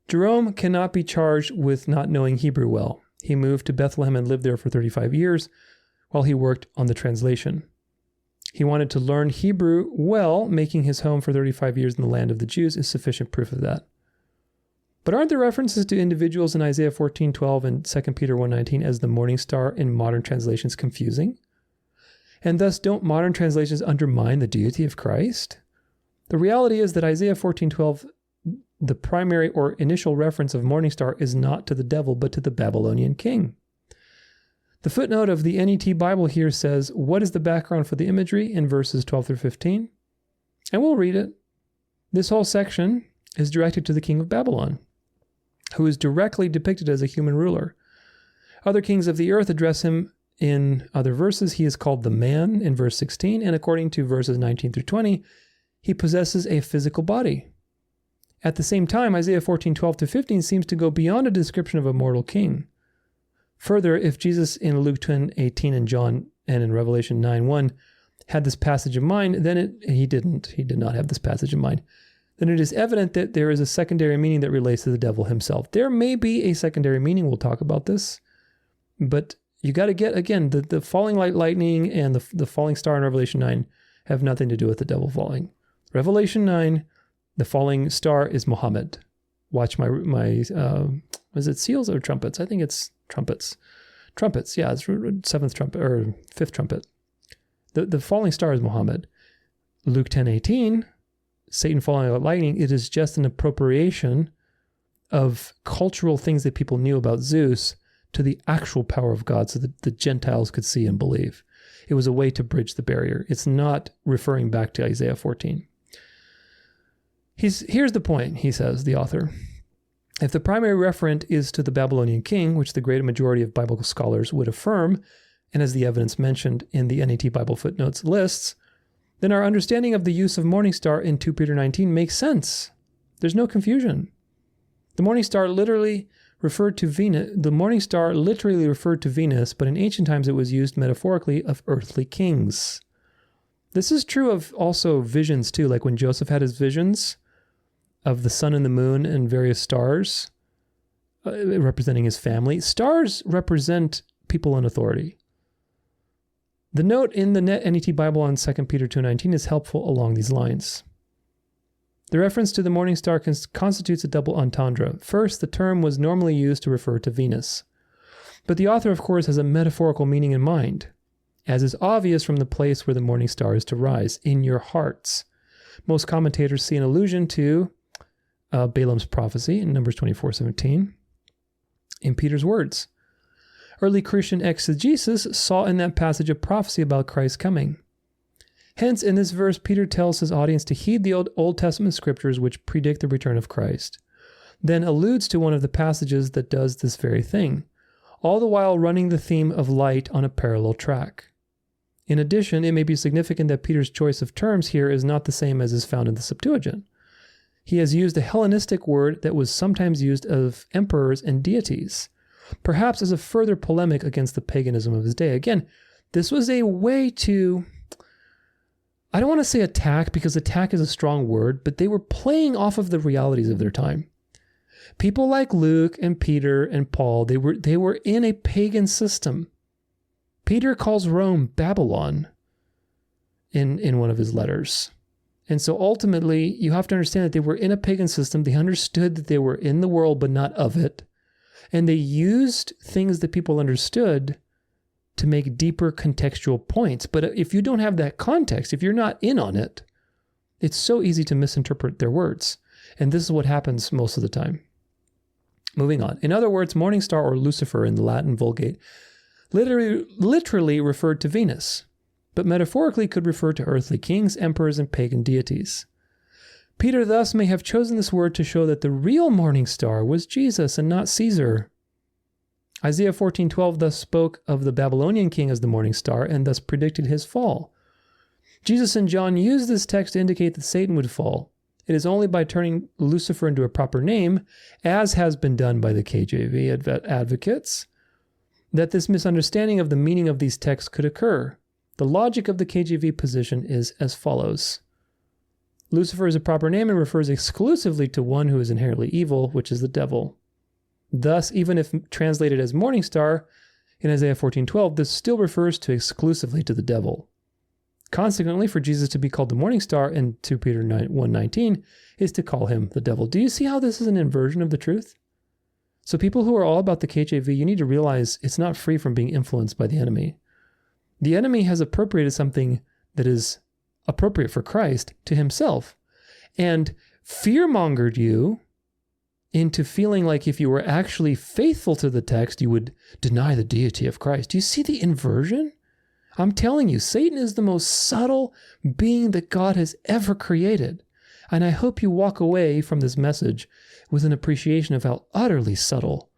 A: Jerome cannot be charged with not knowing Hebrew well. He moved to Bethlehem and lived there for 35 years while he worked on the translation. He wanted to learn Hebrew well. Making his home for 35 years in the land of the Jews is sufficient proof of that. But aren't the references to individuals in Isaiah 14:12 and 2 Peter 1:19 as the morning star in modern translations confusing? And thus, don't modern translations undermine the deity of Christ? The reality is that Isaiah 14:12, the primary or initial reference of morning star, is not to the devil, but to the Babylonian king. The footnote of the NET Bible here says, what is the background for the imagery in verses 12 through 15? And we'll read it. This whole section is directed to the king of Babylon, who is directly depicted as a human ruler. Other kings of the earth address him in other verses. He is called the man in verse 16, and according to verses 19 through 20, he possesses a physical body. At the same time, Isaiah 14:12 to 15 seems to go beyond a description of a mortal king. Further, if Jesus in Luke 10:18 and John and in Revelation 9:1 had this passage in mind, then he did not have this passage in mind. Then it is evident that there is a secondary meaning that relates to the devil himself. There may be a secondary meaning, we'll talk about this, but you got to get, again, the falling lightning and the falling star in Revelation 9 have nothing to do with the devil falling. Revelation 9, the falling star is Muhammad. Watch my was it seals or trumpets? I think it's trumpets. Trumpets, yeah, it's 7th trumpet or 5th trumpet. The falling star is Muhammad. Luke 10:18, Satan falling like lightning, it is just an appropriation of cultural things that people knew about Zeus to the actual power of God so that the Gentiles could see and believe. It was a way to bridge the barrier. It's not referring back to Isaiah 14. Here's the point, he says, the author. If the primary referent is to the Babylonian king, which the great majority of biblical scholars would affirm, and as the evidence mentioned in the NET Bible footnotes lists, then our understanding of the use of morning star in 2 Peter 19 makes sense. There's no confusion. The morning star literally referred to Venus. The morning star literally referred to Venus, but in ancient times it was used metaphorically of earthly kings. This is true of also visions too, like when Joseph had his visions of the sun and the moon and various stars representing his family. Stars represent people in authority. The note in the NET Bible on 2 Peter 2:19 is helpful along these lines. The reference to the morning star constitutes a double entendre. First, the term was normally used to refer to Venus. But the author, of course, has a metaphorical meaning in mind, as is obvious from the place where the morning star is to rise, in your hearts. Most commentators see an allusion to Balaam's prophecy in Numbers 24:17 in Peter's words. Early Christian exegesis saw in that passage a prophecy about Christ's coming. Hence, in this verse, Peter tells his audience to heed the Old Testament scriptures which predict the return of Christ, then alludes to one of the passages that does this very thing, all the while running the theme of light on a parallel track. In addition, it may be significant that Peter's choice of terms here is not the same as is found in the Septuagint. He has used a Hellenistic word that was sometimes used of emperors and deities, perhaps as a further polemic against the paganism of his day. Again, this was a way to, I don't want to say attack because attack is a strong word, but they were playing off of the realities of their time. People like Luke and Peter and Paul, they were in a pagan system. Peter calls Rome Babylon in one of his letters. And so ultimately, you have to understand that they were in a pagan system. They understood that they were in the world, but not of it. And they used things that people understood to make deeper contextual points. But if you don't have that context, if you're not in on it, it's so easy to misinterpret their words. And this is what happens most of the time. Moving on. In other words, morning star or Lucifer in the Latin Vulgate literally referred to Venus, but metaphorically could refer to earthly kings, emperors, and pagan deities. Peter thus may have chosen this word to show that the real morning star was Jesus and not Caesar. Isaiah 14:12 thus spoke of the Babylonian king as the morning star and thus predicted his fall. Jesus and John used this text to indicate that Satan would fall. It is only by turning Lucifer into a proper name, as has been done by the KJV advocates, that this misunderstanding of the meaning of these texts could occur. The logic of the KJV position is as follows. Lucifer is a proper name and refers exclusively to one who is inherently evil, which is the devil. Thus, even if translated as morning star in Isaiah 14:12, this still refers exclusively to the devil. Consequently, for Jesus to be called the morning star in 2 Peter 1:19 is to call him the devil. Do you see how this is an inversion of the truth? So people who are all about the KJV, you need to realize it's not free from being influenced by the enemy. The enemy has appropriated something that is appropriate for Christ to himself and fear-mongered you into feeling like if you were actually faithful to the text, you would deny the deity of Christ. Do you see the inversion? I'm telling you, Satan is the most subtle being that God has ever created. And I hope you walk away from this message with an appreciation of how utterly subtle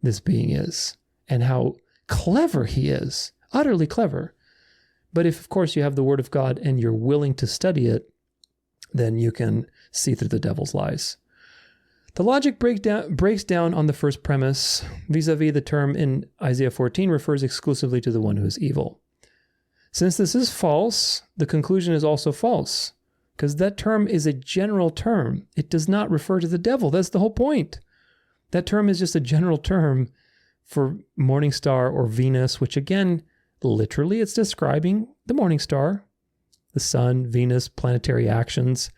A: this being is and how clever he is, utterly clever. But if, of course, you have the Word of God and you're willing to study it, then you can see through the devil's lies. The logic breaks down on the first premise, vis-a-vis the term in Isaiah 14 refers exclusively to the one who is evil. Since this is false, the conclusion is also false, because that term is a general term. It does not refer to the devil. That's the whole point. That term is just a general term for morning star or Venus, which again, literally it's describing the morning star, the sun, Venus, planetary actions,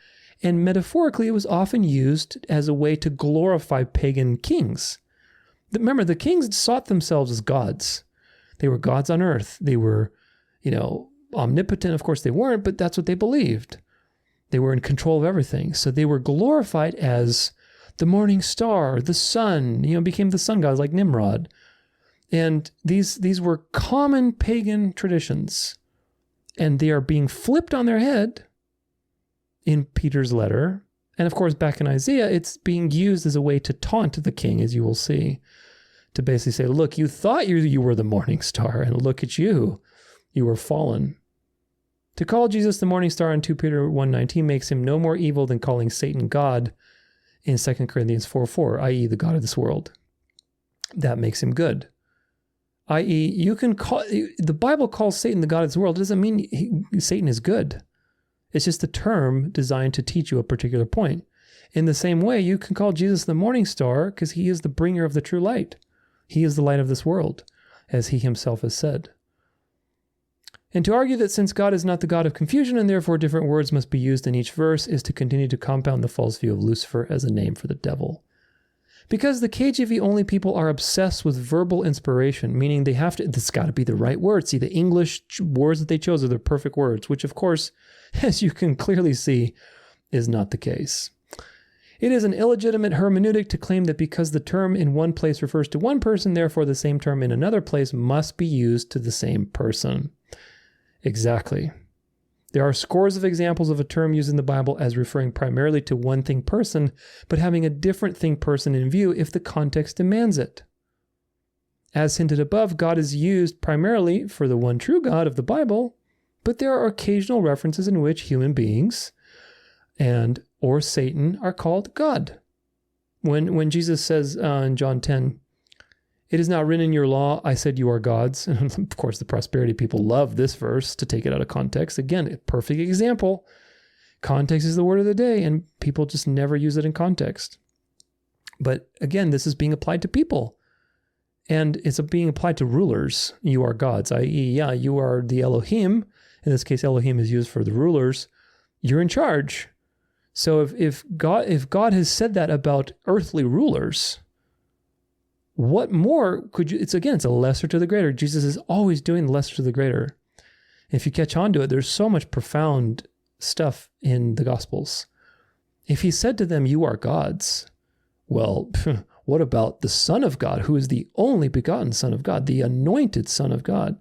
A: and metaphorically it was often used as a way to glorify pagan kings. Remember, the kings sought themselves as gods. They were gods on earth. They were, omnipotent. Of course they weren't, but that's what they believed. They were in control of everything. So they were glorified as the morning star, the sun, became the sun gods like Nimrod. And these were common pagan traditions. And they are being flipped on their head in Peter's letter. And of course, back in Isaiah, it's being used as a way to taunt the king, as you will see. To basically say, look, you thought you were the morning star, and look at you. You were fallen. To call Jesus the morning star in 2 Peter 1:19 makes him no more evil than calling Satan God in 2 Corinthians 4:4, i.e. the God of this world. That makes him good. i.e., you can call, the Bible calls Satan the god of this world. It doesn't mean Satan is good. It's just a term designed to teach you a particular point. In the same way, you can call Jesus the morning star because he is the bringer of the true light. He is the light of this world, as he himself has said. And to argue that since God is not the God of confusion and therefore different words must be used in each verse is to continue to compound the false view of Lucifer as a name for the devil. Because the KJV only people are obsessed with verbal inspiration, meaning they have to, it's got to be the right words. See, the English words that they chose are the perfect words, which of course, as you can clearly see, is not the case. It is an illegitimate hermeneutic to claim that because the term in one place refers to one person, therefore the same term in another place must be used to the same person. Exactly. There are scores of examples of a term used in the Bible as referring primarily to one thing person, but having a different thing person in view if the context demands it. As hinted above, God is used primarily for the one true God of the Bible, but there are occasional references in which human beings and or Satan are called God. When Jesus says in John 10, "It is not written in your law, I said you are gods." And of course, the prosperity people love this verse to take it out of context. Again, a perfect example. Context is the word of the day, and people just never use it in context. But again, this is being applied to people. And it's being applied to rulers. You are gods, i.e., yeah, you are the Elohim. In this case, Elohim is used for the rulers. You're in charge. So if God has said that about earthly rulers, what more could you, it's a lesser to the greater. Jesus is always doing the lesser to the greater. If you catch on to it, there's so much profound stuff in the Gospels. If he said to them, you are gods, well, what about the Son of God, who is the only begotten Son of God, the anointed Son of God?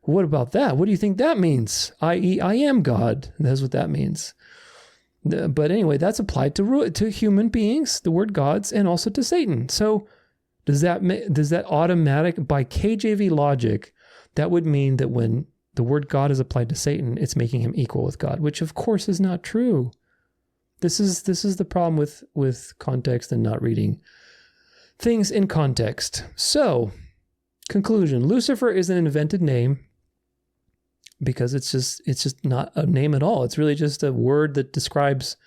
A: What about that? What do you think that means? I.e., I am God. That's what that means. But anyway, that's applied to human beings, the word gods, and also to Satan. So does that automatic, by KJV logic, that would mean that when the word God is applied to Satan, it's making him equal with God, which of course is not true. This is the problem with context and not reading things in context. So, conclusion: Lucifer is an invented name because it's just not a name at all. It's really just a word that describes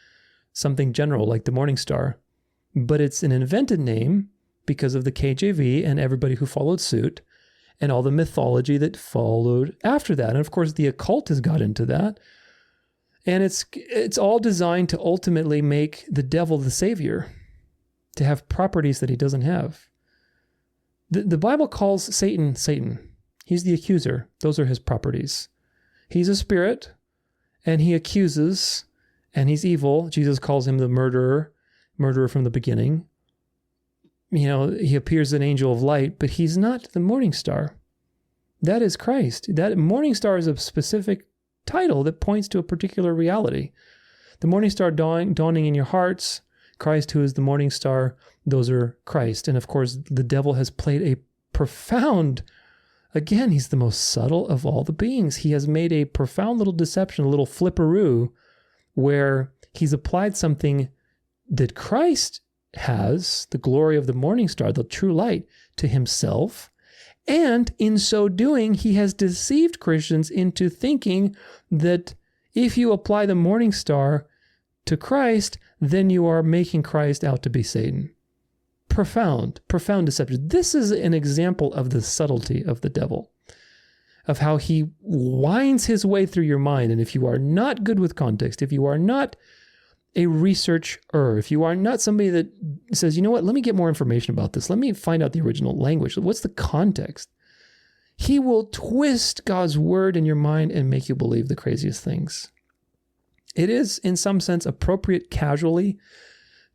A: something general, like the morning star. But it's an invented name because of the KJV and everybody who followed suit and all the mythology that followed after that. And of course, the occult has got into that. And it's all designed to ultimately make the devil the savior, to have properties that he doesn't have. The Bible calls Satan, Satan. He's the accuser. Those are his properties. He's a spirit, and he accuses, and he's evil. Jesus calls him the murderer from the beginning. You know, he appears an angel of light, but he's not the morning star. That is Christ. That morning star is a specific title that points to a particular reality. The morning star dawning in your hearts, Christ who is the morning star, those are Christ. And of course, the devil has played a profound, again, he's the most subtle of all the beings. He has made a profound little deception, a little flipperoo, where he's applied something that Christ has, the glory of the morning star, the true light, to himself. And in so doing, he has deceived Christians into thinking that if you apply the morning star to Christ, then you are making Christ out to be Satan. Profound deception. This is an example of the subtlety of the devil, of how he winds his way through your mind. And if you are not good with context, if you are not a researcher, if you are not somebody that says, you know what, let me get more information about this. Let me find out the original language. What's the context? He will twist God's word in your mind and make you believe the craziest things. It is, in some sense, appropriate casually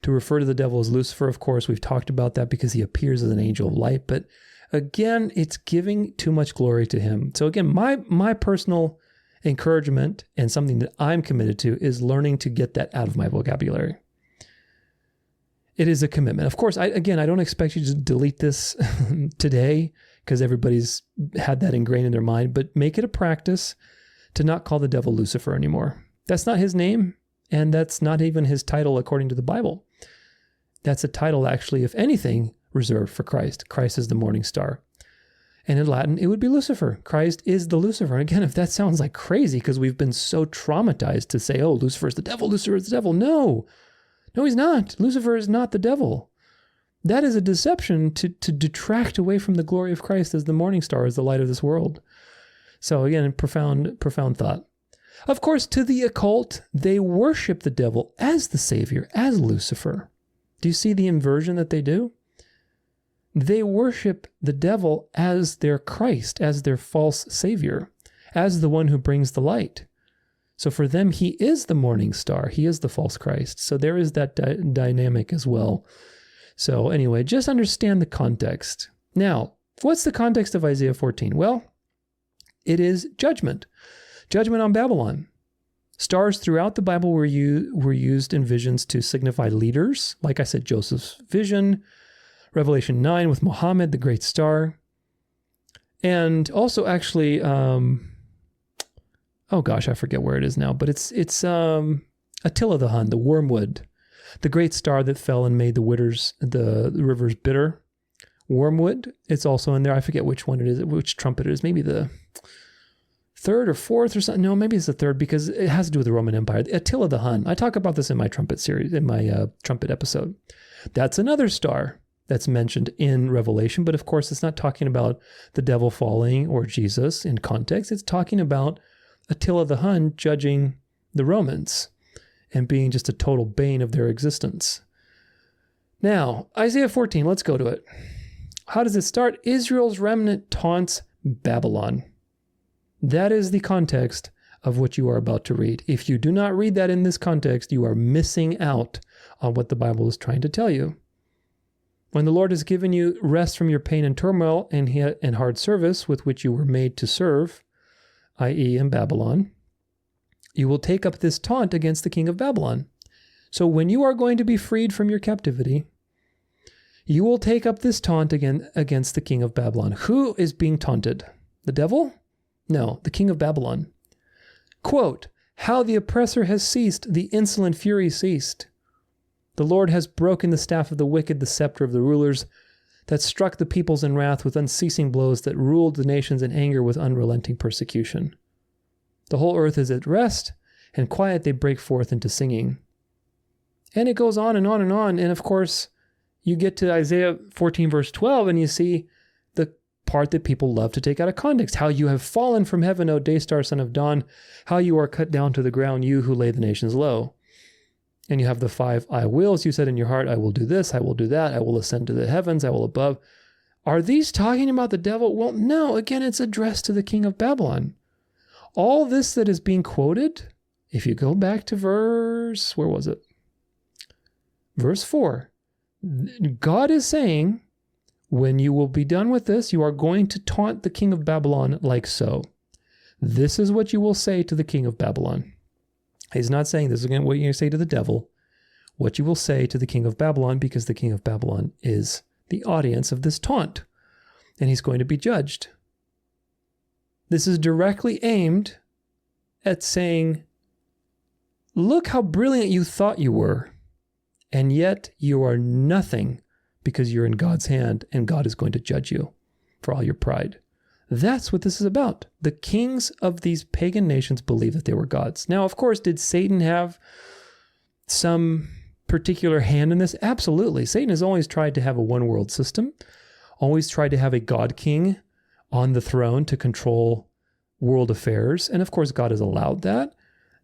A: to refer to the devil as Lucifer. Of course, we've talked about that because he appears as an angel of light. But again, it's giving too much glory to him. So again, my personal encouragement and something that I'm committed to is learning to get that out of my vocabulary. It is a commitment. Of course, I don't expect you to delete this today because everybody's had that ingrained in their mind, but make it a practice to not call the devil Lucifer anymore. That's not his name, and that's not even his title according to the Bible. That's a title actually, if anything, reserved for Christ. Christ is the morning star. And in Latin, it would be Lucifer. Christ is the Lucifer. And again, if that sounds like crazy because we've been so traumatized to say, oh, Lucifer is the devil, Lucifer is the devil. No, he's not. Lucifer is not the devil. That is a deception to detract away from the glory of Christ as the morning star, as the light of this world. So again, profound thought. Of course, to the occult, they worship the devil as the savior, as Lucifer. Do you see the inversion that they do? They worship the devil as their Christ, as their false savior, as the one who brings the light. So for them, he is the morning star. He is the false Christ. So there is that dynamic as well. So anyway, just understand the context. Now, what's the context of Isaiah 14? Well, it is judgment. Judgment on Babylon. Stars throughout the Bible were used in visions to signify leaders. Like I said, Joseph's vision, Revelation 9 with Muhammad, the great star. And also actually, oh gosh, I forget where it is now, but it's Attila the Hun, the wormwood, the great star that fell and made the rivers bitter. Wormwood, it's also in there. I forget which one it is, which trumpet it is. Maybe the third or fourth or something. No, maybe it's the third because it has to do with the Roman Empire. Attila the Hun. I talk about this in my trumpet series, in my trumpet episode. That's another star that's mentioned in Revelation, but of course it's not talking about the devil falling or Jesus in context. It's talking about Attila the Hun judging the Romans and being just a total bane of their existence. Now, Isaiah 14, let's go to it. How does it start? Israel's remnant taunts Babylon. That is the context of what you are about to read. If you do not read that in this context, you are missing out on what the Bible is trying to tell you. When the Lord has given you rest from your pain and turmoil and hard service with which you were made to serve, i.e. in Babylon, you will take up this taunt against the king of Babylon. So when you are going to be freed from your captivity, you will take up this taunt again against the king of Babylon. Who is being taunted? The devil? No, the king of Babylon. Quote, how the oppressor has ceased, the insolent fury ceased. The Lord has broken the staff of the wicked, the scepter of the rulers, that struck the peoples in wrath with unceasing blows, that ruled the nations in anger with unrelenting persecution. The whole earth is at rest, and quiet they break forth into singing. And it goes on and on and on. And of course, you get to Isaiah 14 verse 12, and you see the part that people love to take out of context. How you have fallen from heaven, O day star, son of dawn. How you are cut down to the ground, you who lay the nations low. And you have the 5 I wills. You said in your heart, I will do this, I will do that, I will ascend to the heavens, I will above. Are these talking about the devil? Well, no. Again, it's addressed to the king of Babylon. All this that is being quoted, if you go back to verse, where was it? Verse 4. God is saying, when you will be done with this, you are going to taunt the king of Babylon like so. This is what you will say to the king of Babylon. He's not saying this is what you're going to say to the devil, what you will say to the king of Babylon, because the king of Babylon is the audience of this taunt, and he's going to be judged. This is directly aimed at saying, look how brilliant you thought you were, and yet you are nothing because you're in God's hand, and God is going to judge you for all your pride. That's what this is about. The kings of these pagan nations believed that they were gods. Now, of course, did Satan have some particular hand in this? Absolutely. Satan has always tried to have a one-world system, always tried to have a god king on the throne to control world affairs. And of course, God has allowed that.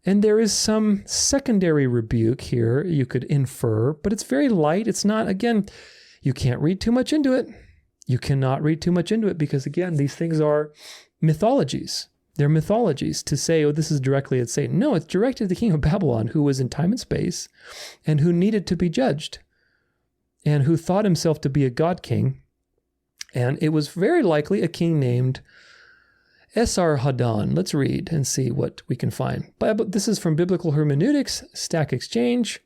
A: And there is some secondary rebuke here you could infer, but it's very light. It's not, again, you can't read too much into it. You cannot read too much into it because, again, these things are mythologies. They're mythologies to say, oh, this is directly at Satan. No, it's directed at the king of Babylon, who was in time and space and who needed to be judged and who thought himself to be a god king. And it was very likely a king named Esarhaddon. Let's read and see what we can find. This is from Biblical Hermeneutics, Stack Exchange,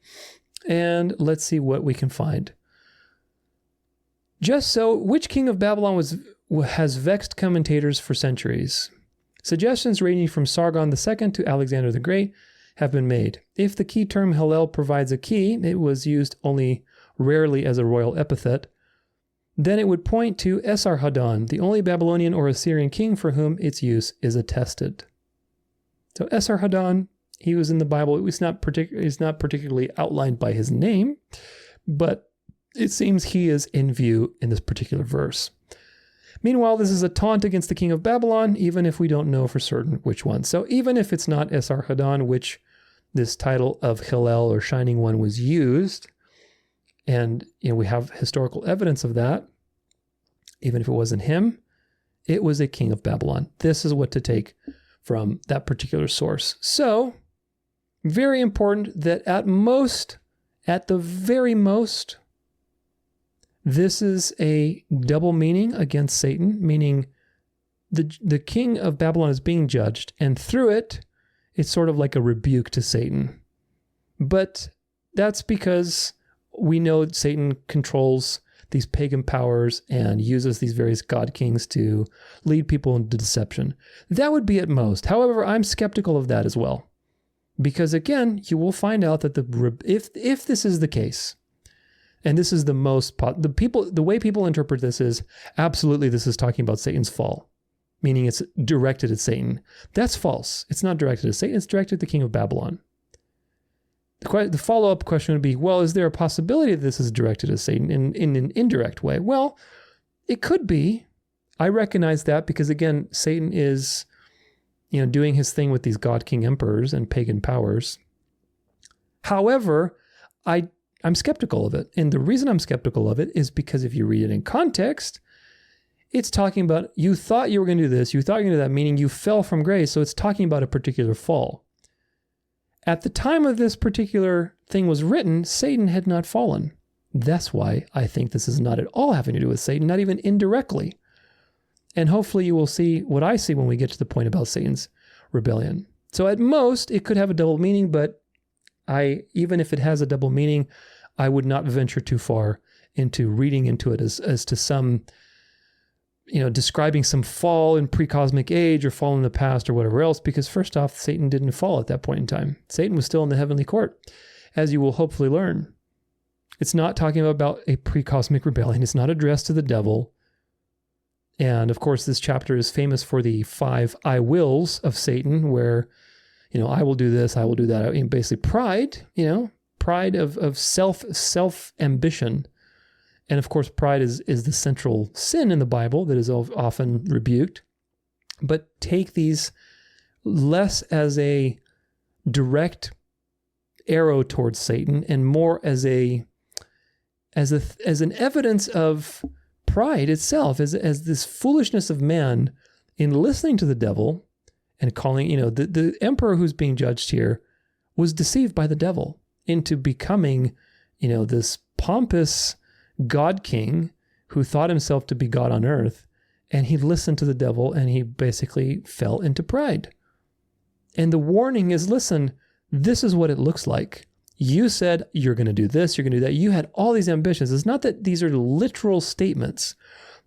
A: and let's see what we can find. Just so, which king of Babylon has vexed commentators for centuries? Suggestions ranging from Sargon II to Alexander the Great have been made. If the key term Hillel provides a key, it was used only rarely as a royal epithet. then it would point to Esarhaddon, the only Babylonian or Assyrian king for whom its use is attested. So Esarhaddon, he was in the Bible. It was not particularly outlined by his name, but it seems he is in view in this particular verse. Meanwhile, this is a taunt against the king of Babylon, even if we don't know for certain which one. So even if it's not Esarhaddon, which this title of Hillel or Shining One was used, and we have historical evidence of that, even if it wasn't him, it was a king of Babylon. This is what to take from that particular source. So, very important that at the very most, this is a double meaning against Satan, meaning the king of Babylon is being judged, and through it, it's sort of like a rebuke to Satan. But that's because we know Satan controls these pagan powers and uses these various god kings to lead people into deception. That would be at most. However, I'm skeptical of that as well. Because again, you will find out that if this is the case, and this is the way people interpret this is absolutely this is talking about Satan's fall, meaning it's directed at Satan. That's false. It's not directed at Satan. It's directed at the king of Babylon. The follow-up question would be, well, is there a possibility that this is directed at Satan in an indirect way? Well, it could be. I recognize that because, again, Satan is, doing his thing with these god king emperors and pagan powers. However, I'm skeptical of it. And the reason I'm skeptical of it is because if you read it in context, it's talking about you thought you were going to do this, you thought you were going to do that, meaning you fell from grace. So it's talking about a particular fall. At the time of this particular thing was written, Satan had not fallen. That's why I think this is not at all having to do with Satan, not even indirectly. And hopefully you will see what I see when we get to the point about Satan's rebellion. So at most, it could have a double meaning, but even if it has a double meaning, I would not venture too far into reading into it as to some, describing some fall in pre-cosmic age or fall in the past or whatever else, because first off, Satan didn't fall at that point in time. Satan was still in the heavenly court, as you will hopefully learn. It's not talking about a pre-cosmic rebellion. It's not addressed to the devil. And of course, this chapter is famous for the 5 I wills of Satan, where, I will do this, I will do that. Basically pride, pride of self-ambition. And of course, pride is the central sin in the Bible that is often rebuked. But take these less as a direct arrow towards Satan and more as an evidence of pride itself, as this foolishness of man in listening to the devil and calling, the emperor who's being judged here was deceived by the devil into becoming, this pompous God king who thought himself to be God on earth, and he listened to the devil and he basically fell into pride. And the warning is, listen, this is what it looks like. You said you're going to do this, you're going to do that. You had all these ambitions. It's not that these are literal statements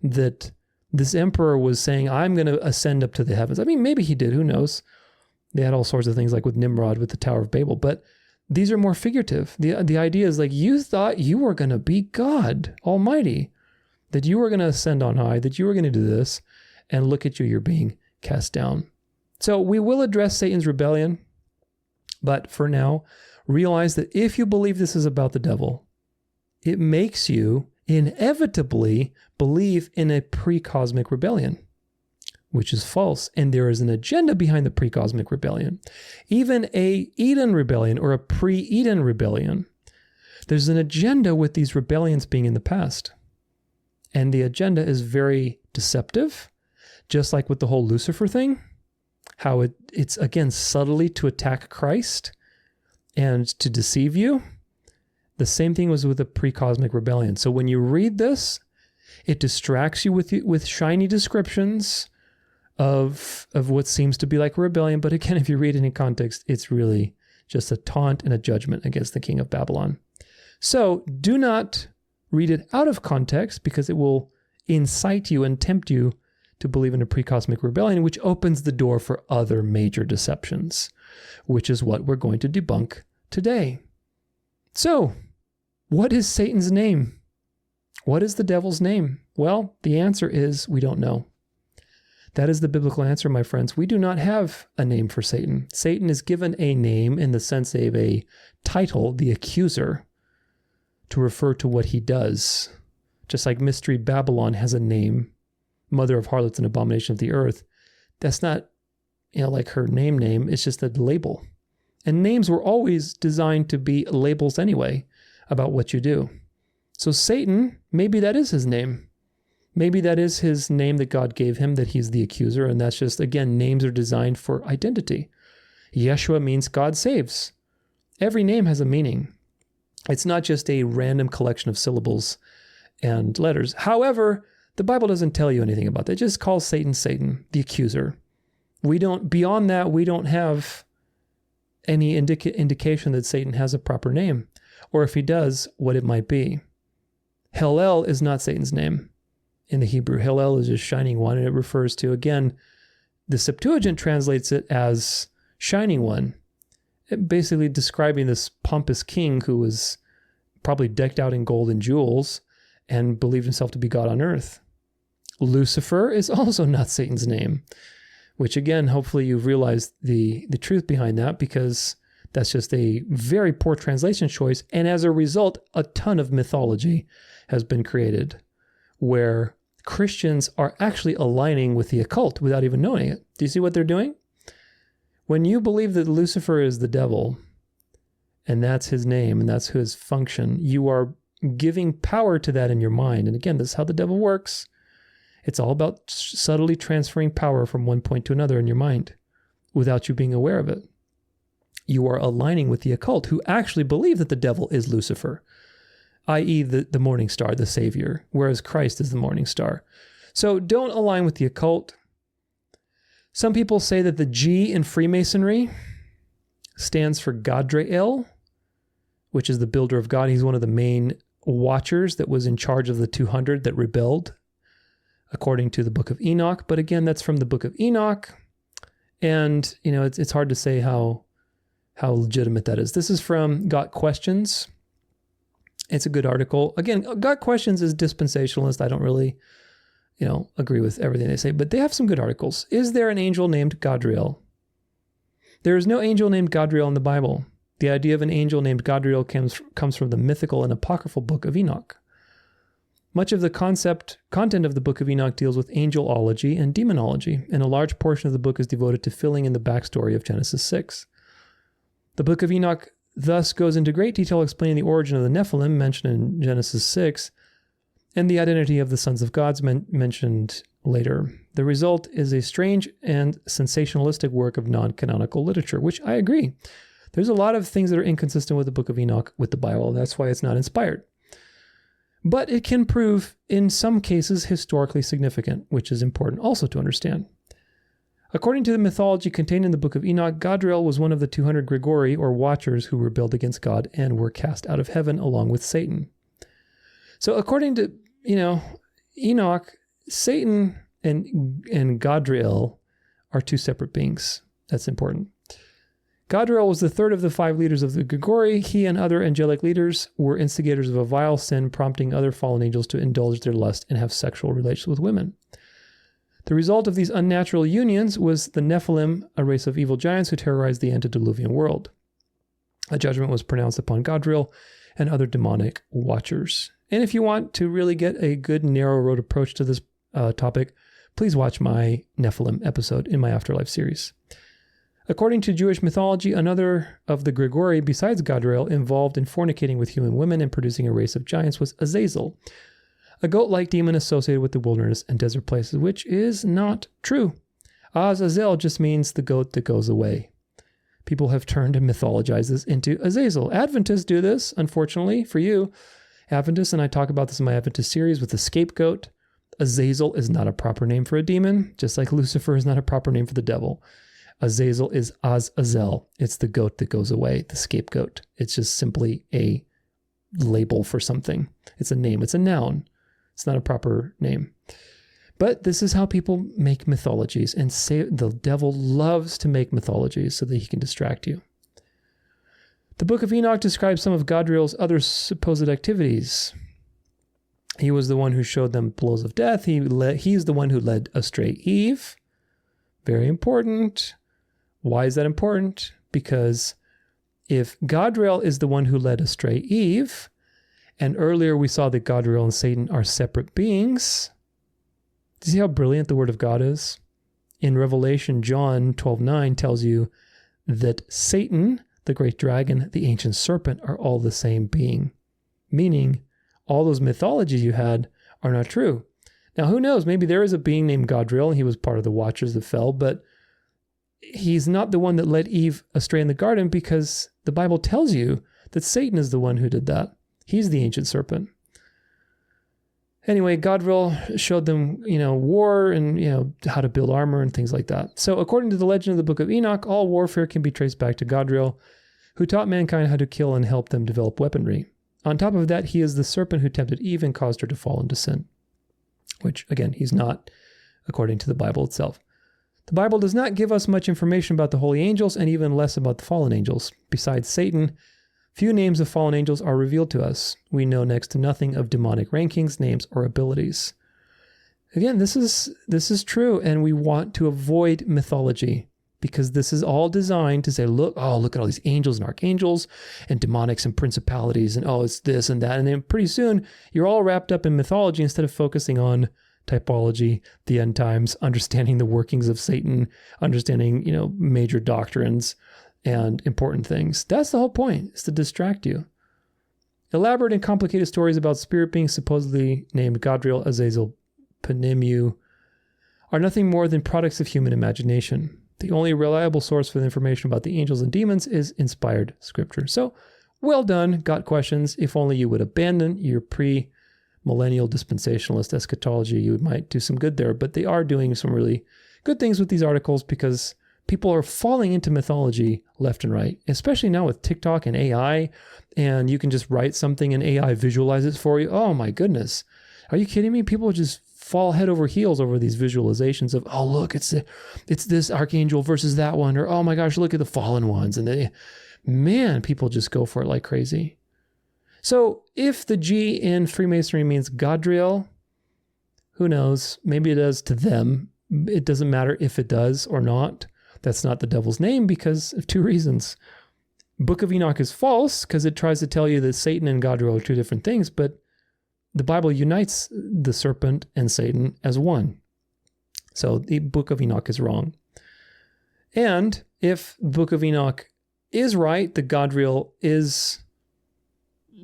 A: that this emperor was saying, I'm going to ascend up to the heavens. I mean, maybe he did, who knows? They had all sorts of things like with Nimrod, with the Tower of Babel, but these are more figurative. The idea is like you thought you were going to be God Almighty, that you were going to ascend on high, that you were going to do this, and look at you, you're being cast down. So we will address Satan's rebellion, but for now, realize that if you believe this is about the devil, it makes you inevitably believe in a pre-cosmic rebellion, which is false. And there is an agenda behind the pre-cosmic rebellion. Even a Eden rebellion or a pre-Eden rebellion, there's an agenda with these rebellions being in the past. And the agenda is very deceptive, just like with the whole Lucifer thing, how it's again subtly to attack Christ and to deceive you. The same thing was with the pre-cosmic rebellion. So when you read this, it distracts you with shiny descriptions of what seems to be like a rebellion. But again, if you read it in context, it's really just a taunt and a judgment against the king of Babylon. So do not read it out of context, because it will incite you and tempt you to believe in a pre-cosmic rebellion, which opens the door for other major deceptions, which is what we're going to debunk today. So, what is Satan's name? What is the devil's name? Well, the answer is we don't know. That is the biblical answer, my friends. We do not have a name for Satan. Satan is given a name in the sense of a title, the accuser, to refer to what he does. Just like Mystery Babylon has a name, mother of harlots and abomination of the earth. That's not, like her name. It's just a label. And names were always designed to be labels anyway about what you do. So Satan, maybe that is his name. Maybe that is his name that God gave him, that he's the accuser. And that's just, again, names are designed for identity. Yeshua means God saves. Every name has a meaning. It's not just a random collection of syllables and letters. However, the Bible doesn't tell you anything about that. It just calls Satan, Satan, the accuser. Beyond that, we don't have any indication that Satan has a proper name, or if he does, what it might be. Hillel is not Satan's name in the Hebrew. Hillel is just shining one, and it refers to, again, the Septuagint translates it as shining one, basically describing this pompous king who was probably decked out in gold and jewels and believed himself to be God on earth. Lucifer is also not Satan's name, which again, hopefully you've realized the truth behind that, because that's just a very poor translation choice. And as a result, a ton of mythology has been created where Christians are actually aligning with the occult without even knowing it. Do you see what they're doing? When you believe that Lucifer is the devil, and that's his name, and that's his function, you are giving power to that in your mind. And again, this is how the devil works. It's all about subtly transferring power from one point to another in your mind without you being aware of it. You are aligning with the occult, who actually believe that the devil is Lucifer, i.e. the morning star, the savior, whereas Christ is the morning star. So don't align with the occult. Some people say that the G in Freemasonry stands for Gadriel, which is the builder of God. He's one of the main watchers that was in charge of the 200 that rebelled, according to the book of Enoch. But again, that's from the book of Enoch. And, it's hard to say how legitimate that is. This is from Got Questions. It's a good article. Again, Got Questions is dispensationalist. I don't really, agree with everything they say, but they have some good articles. Is there an angel named Gadriel? There is no angel named Gadriel in the Bible. The idea of an angel named Gadriel comes from the mythical and apocryphal book of Enoch. Much of the content of the book of Enoch deals with angelology and demonology, and a large portion of the book is devoted to filling in the backstory of Genesis 6. The book of Enoch thus goes into great detail explaining the origin of the Nephilim mentioned in Genesis 6 and the identity of the sons of God mentioned later. The result is a strange and sensationalistic work of non-canonical literature, which I agree. There's a lot of things that are inconsistent with the book of Enoch with the Bible. That's why it's not inspired. But it can prove, in some cases, historically significant, which is important also to understand. According to the mythology contained in the book of Enoch, Gadriel was one of the 200 Grigori, or watchers, who rebelled against God and were cast out of heaven along with Satan. So according to, Enoch, Satan and Gadriel are two separate beings. That's important. Gadriel was the third of the 5 leaders of the Grigori. He and other angelic leaders were instigators of a vile sin, prompting other fallen angels to indulge their lust and have sexual relations with women. The result of these unnatural unions was the Nephilim, a race of evil giants who terrorized the antediluvian world. A judgment was pronounced upon Gadriel and other demonic watchers. And if you want to really get a good narrow road approach to this topic, please watch my Nephilim episode in my Afterlife series. According to Jewish mythology, another of the Grigori, besides Gadriel, involved in fornicating with human women and producing a race of giants was Azazel, a goat-like demon associated with the wilderness and desert places, which is not true. Azazel just means the goat that goes away. People have turned and mythologized this into Azazel. Adventists do this, unfortunately, for you. Adventists, and I talk about this in my Adventist series with the scapegoat. Azazel is not a proper name for a demon, just like Lucifer is not a proper name for the devil. Azazel is Azazel. It's the goat that goes away, the scapegoat. It's just simply a label for something. It's a name. It's a noun. It's not a proper name. But this is how people make mythologies, and say the devil loves to make mythologies so that he can distract you. The book of Enoch describes some of Gadriel's other supposed activities. He was the one who showed them blows of death. He's the one who led astray Eve. Very important. Why is that important? Because if Godriel is the one who led astray Eve, and earlier we saw that Godriel and Satan are separate beings, do you see how brilliant the Word of God is? In Revelation, John 12:9 tells you that Satan, the great dragon, the ancient serpent, are all the same being. Meaning, all those mythologies you had are not true. Now, who knows? Maybe there is a being named Godriel, and he was part of the Watchers that fell, but he's not the one that led Eve astray in the garden, because the Bible tells you that Satan is the one who did that. He's the ancient serpent. Anyway, Godriel showed them, war and, how to build armor and things like that. So according to the legend of the Book of Enoch, all warfare can be traced back to Godriel, who taught mankind how to kill and help them develop weaponry. On top of that, he is the serpent who tempted Eve and caused her to fall into sin, which, again, he's not, according to the Bible itself. The Bible does not give us much information about the holy angels and even less about the fallen angels. Besides Satan, few names of fallen angels are revealed to us. We know next to nothing of demonic rankings, names, or abilities. Again, this is true, and we want to avoid mythology, because this is all designed to say, look at all these angels and archangels and demonics and principalities, and it's this and that. And then pretty soon you're all wrapped up in mythology instead of focusing on typology, the end times, understanding the workings of Satan, understanding, major doctrines and important things. That's the whole point, is to distract you. Elaborate and complicated stories about spirit beings supposedly named Godriel, Azazel, Penemu are nothing more than products of human imagination. The only reliable source for the information about the angels and demons is inspired scripture. So, well done, got questions. If only you would abandon your pre-millennial dispensationalist eschatology, you might do some good there. But they are doing some really good things with these articles, because people are falling into mythology left and right, especially now with TikTok and AI, and you can just write something and AI visualizes for you. Oh my goodness. Are you kidding me? People just fall head over heels over these visualizations of, oh, look, it's this archangel versus that one, or oh my gosh, look at the fallen ones. And people just go for it like crazy. So if the G in Freemasonry means Godriel, who knows? Maybe it does to them. It doesn't matter if it does or not. That's not the devil's name because of two reasons. Book of Enoch is false because it tries to tell you that Satan and Godriel are two different things, but the Bible unites the serpent and Satan as one. So the Book of Enoch is wrong. And if the Book of Enoch is right, the Godriel is,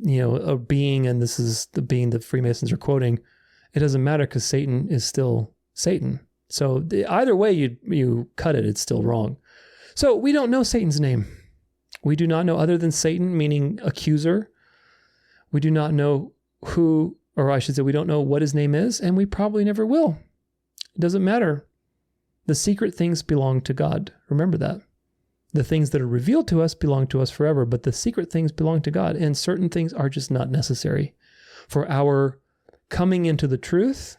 A: a being, and this is the being that Freemasons are quoting, it doesn't matter because Satan is still Satan. So either way you cut it, it's still wrong. So we don't know Satan's name. We do not know, other than Satan, meaning accuser. We do not know we don't know what his name is, and we probably never will. It doesn't matter. The secret things belong to God. Remember that. The things that are revealed to us belong to us forever, but the secret things belong to God, and certain things are just not necessary for our coming into the truth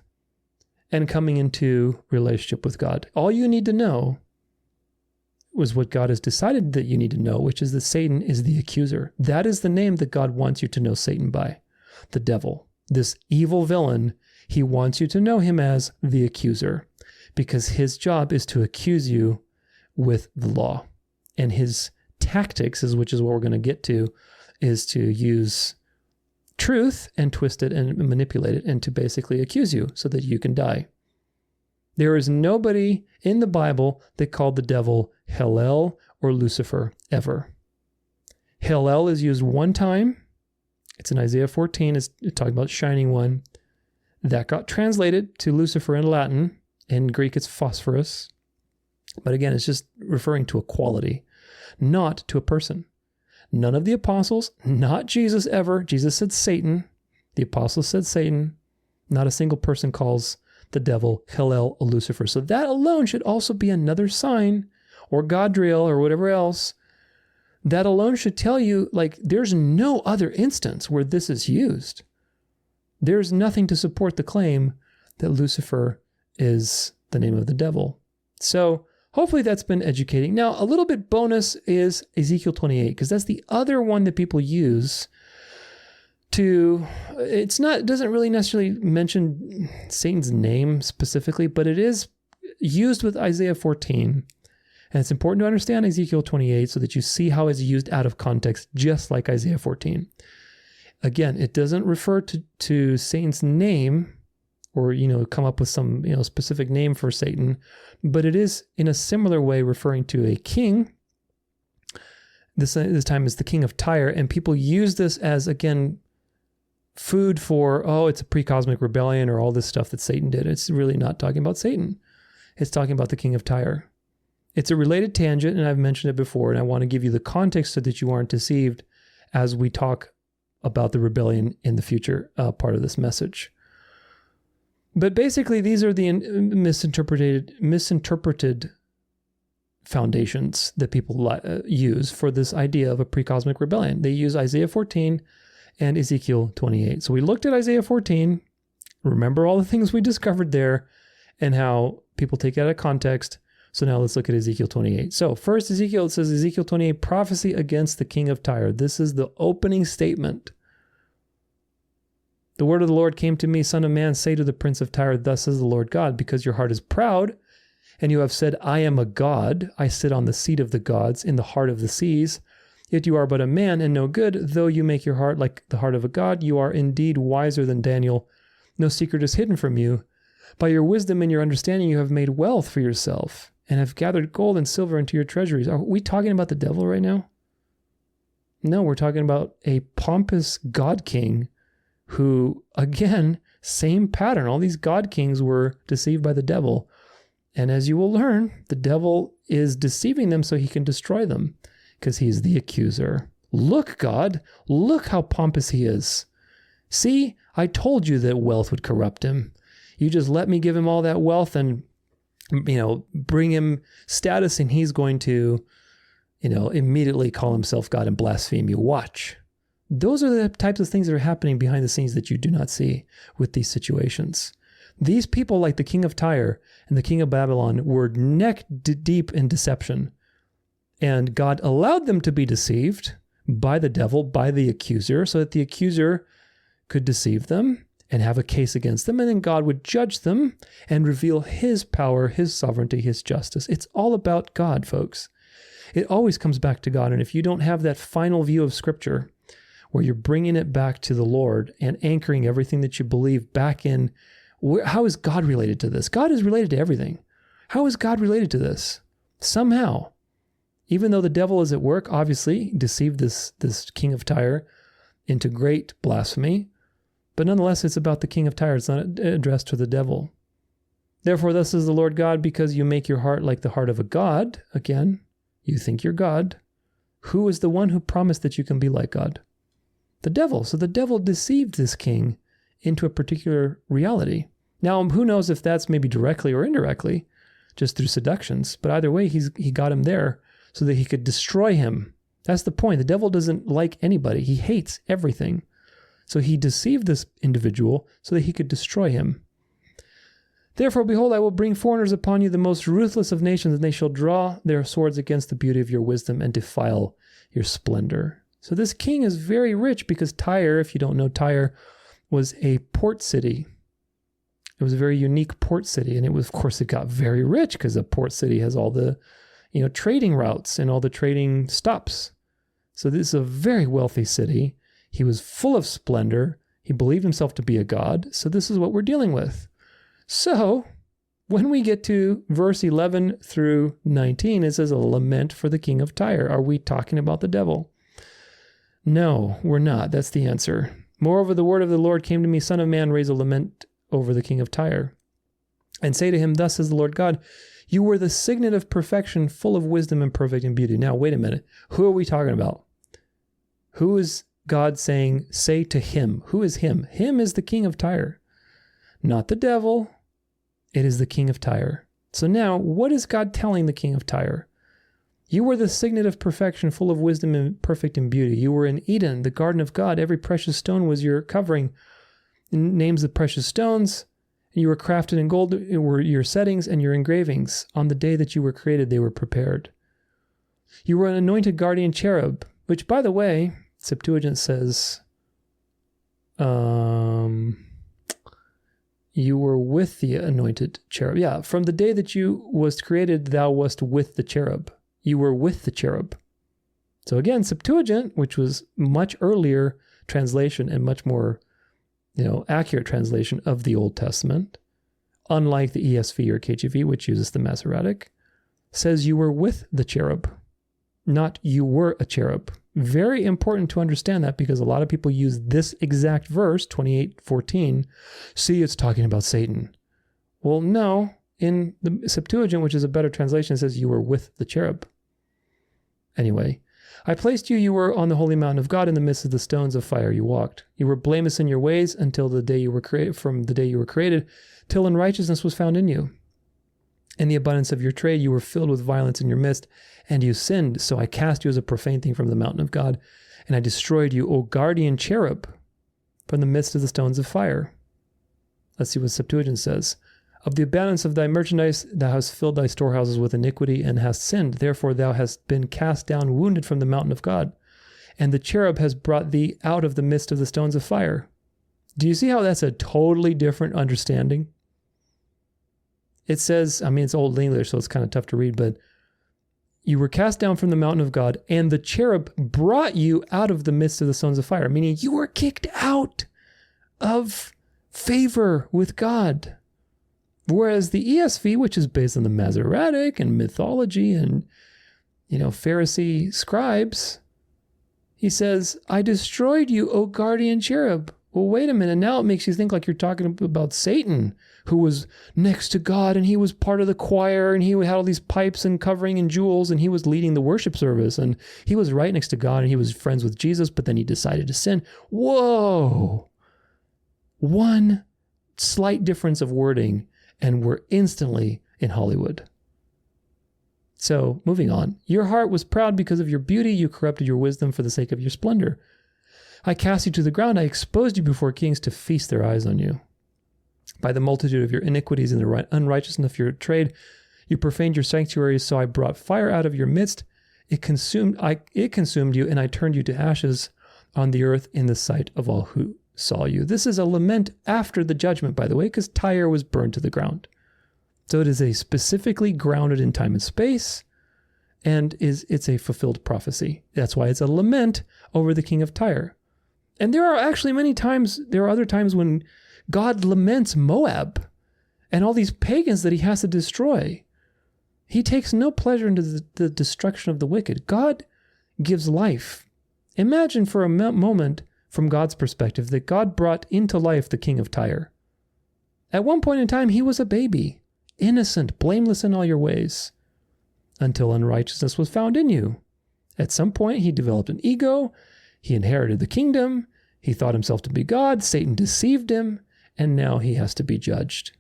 A: and coming into relationship with God. All you need to know was what God has decided that you need to know, which is that Satan is the accuser. That is the name that God wants you to know Satan by. The devil, this evil villain, he wants you to know him as the accuser, because his job is to accuse you with the law. And his tactics, which is what we're going to get to, is to use truth and twist it and manipulate it and to basically accuse you so that you can die. There is nobody in the Bible that called the devil Hellel or Lucifer ever. Hellel is used one time. It's in Isaiah 14. It's talking about shining one. That got translated to Lucifer in Latin. In Greek, it's phosphorus. But again, it's just referring to a quality, not to a person. None of the apostles, not Jesus ever. Jesus said Satan. The apostles said Satan. Not a single person calls the devil Hellel or Lucifer. So that alone should also be another sign, or Godriel or whatever else. That alone should tell you, there's no other instance where this is used. There's nothing to support the claim that Lucifer is the name of the devil. So hopefully that's been educating. Now, a little bit bonus is Ezekiel 28, because that's the other one that people use it doesn't really necessarily mention Satan's name specifically, but it is used with Isaiah 14. And it's important to understand Ezekiel 28 so that you see how it's used out of context, just like Isaiah 14. Again, it doesn't refer to Satan's name or, come up with some, specific name for Satan, but it is in a similar way referring to a king. This time is the king of Tyre, and people use this as, again, food for, it's a pre-cosmic rebellion or all this stuff that Satan did. It's really not talking about Satan. It's talking about the king of Tyre. It's a related tangent, and I've mentioned it before, and I want to give you the context so that you aren't deceived as we talk about the rebellion in the future part of this message. But basically, these are the misinterpreted foundations that people use for this idea of a pre-cosmic rebellion. They use Isaiah 14 and Ezekiel 28. So we looked at Isaiah 14, remember all the things we discovered there and how people take it out of context. So now let's look at Ezekiel 28. So first, it says Ezekiel 28, prophecy against the king of Tyre. This is the opening statement. The word of the Lord came to me, son of man, say to the prince of Tyre, thus says the Lord God, because your heart is proud, and you have said, I am a god, I sit on the seat of the gods in the heart of the seas. Yet you are but a man and no good, though you make your heart like the heart of a god. You are indeed wiser than Daniel. No secret is hidden from you. By your wisdom and your understanding you have made wealth for yourself, and have gathered gold and silver into your treasuries. Are we talking about the devil right now? No, we're talking about a pompous god king who, again, same pattern. All these god kings were deceived by the devil. And as you will learn, the devil is deceiving them so he can destroy them, because he's the accuser. Look, God, look how pompous he is. See, I told you that wealth would corrupt him. You just let me give him all that wealth and, bring him status, and he's going to, immediately call himself God and blaspheme you. Watch. Those are the types of things that are happening behind the scenes that you do not see with these situations. These people, like the king of Tyre and the king of Babylon, were neck deep in deception. And God allowed them to be deceived by the devil, by the accuser, so that the accuser could deceive them and have a case against them. And then God would judge them and reveal his power, his sovereignty, his justice. It's all about God, folks. It always comes back to God. And if you don't have that final view of Scripture, where you're bringing it back to the Lord and anchoring everything that you believe back in, how is God related to this? God is related to everything. How is God related to this? Somehow. Even though the devil is at work, obviously, deceived this king of Tyre into great blasphemy, but nonetheless, it's about the king of Tyre. It's not addressed to the devil. Therefore, thus is the Lord God, because you make your heart like the heart of a god. Again, you think you're God. Who is the one who promised that you can be like God? The devil. So the devil deceived this king into a particular reality. Now, who knows if that's maybe directly or indirectly, just through seductions, but either way, he got him there so that he could destroy him. That's the point. The devil doesn't like anybody. He hates everything. So he deceived this individual so that he could destroy him. Therefore, behold, I will bring foreigners upon you, the most ruthless of nations, and they shall draw their swords against the beauty of your wisdom and defile your splendor. So this king is very rich because Tyre, if you don't know, Tyre was a port city. It was a very unique port city. And it got very rich because a port city has all the, trading routes and all the trading stops. So this is a very wealthy city. He was full of splendor. He believed himself to be a god. So this is what we're dealing with. So when we get to verse 11 through 19, it says a lament for the king of Tyre. Are we talking about the devil? No, we're not. That's the answer. Moreover, the word of the Lord came to me, son of man, raise a lament over the king of Tyre, and say to him, thus says the Lord God, you were the signet of perfection, full of wisdom and perfect in beauty. Now, wait a minute. Who are we talking about? Who is God saying, say to him? Who is him? Him is the king of Tyre, not the devil. It is the king of Tyre. So now, what is God telling the king of Tyre? You were the signet of perfection, full of wisdom and perfect in beauty. You were in Eden, the garden of God. Every precious stone was your covering. Names of precious stones. You were crafted in gold, were your settings and your engravings. On the day that you were created, they were prepared. You were an anointed guardian cherub, which, by the way, Septuagint says You were with the anointed cherub. Yeah, from the day that you was created, thou wast with the cherub. You were with the cherub. So again, Septuagint, which was much earlier translation and much more, accurate translation of the Old Testament, unlike the ESV or KJV, which uses the Masoretic, says you were with the cherub, not you were a cherub. Very important to understand that, because a lot of people use this exact verse, 28:14. See, it's talking about Satan. Well, no. In the Septuagint, which is a better translation, it says you were with the cherub. Anyway, I placed you were on the holy mountain of God, in the midst of the stones of fire you walked. You were blameless in your ways until the day you were created, from the day you were created, till unrighteousness was found in you. In the abundance of your trade, you were filled with violence in your midst, and you sinned. So I cast you as a profane thing from the mountain of God, and I destroyed you, O guardian cherub, from the midst of the stones of fire. Let's see what Septuagint says. Of the abundance of thy merchandise, thou hast filled thy storehouses with iniquity, and hast sinned. Therefore thou hast been cast down, wounded from the mountain of God, and the cherub has brought thee out of the midst of the stones of fire. Do you see how that's a totally different understanding? It says, it's Old English, so it's kind of tough to read, but you were cast down from the mountain of God, and the cherub brought you out of the midst of the stones of fire, meaning you were kicked out of favor with God. Whereas the ESV, which is based on the Masoretic and mythology and, Pharisee scribes, he says, I destroyed you, O guardian cherub. Well, wait a minute. Now it makes you think like you're talking about Satan, who was next to God, and he was part of the choir, and he had all these pipes and covering and jewels, and he was leading the worship service, and he was right next to God, and he was friends with Jesus, but then he decided to sin. Whoa! One slight difference of wording, and we're instantly in Hollywood. So, moving on. Your heart was proud because of your beauty. You corrupted your wisdom for the sake of your splendor. I cast you to the ground. I exposed you before kings to feast their eyes on you. By the multitude of your iniquities and the unrighteousness of your trade, you profaned your sanctuaries, so I brought fire out of your midst. It consumed you, and I turned you to ashes on the earth in the sight of all who saw you. This is a lament after the judgment, by the way, because Tyre was burned to the ground. So it is a specifically grounded in time and space, and it's a fulfilled prophecy. That's why it's a lament over the king of Tyre. And there are actually there are other times when God laments Moab and all these pagans that he has to destroy. He takes no pleasure in the destruction of the wicked. God gives life. Imagine for a moment, from God's perspective, that God brought into life the king of Tyre. At one point in time, he was a baby, innocent, blameless in all your ways, until unrighteousness was found in you. At some point, he developed an ego. He inherited the kingdom. He thought himself to be God. Satan deceived him, and now he has to be judged.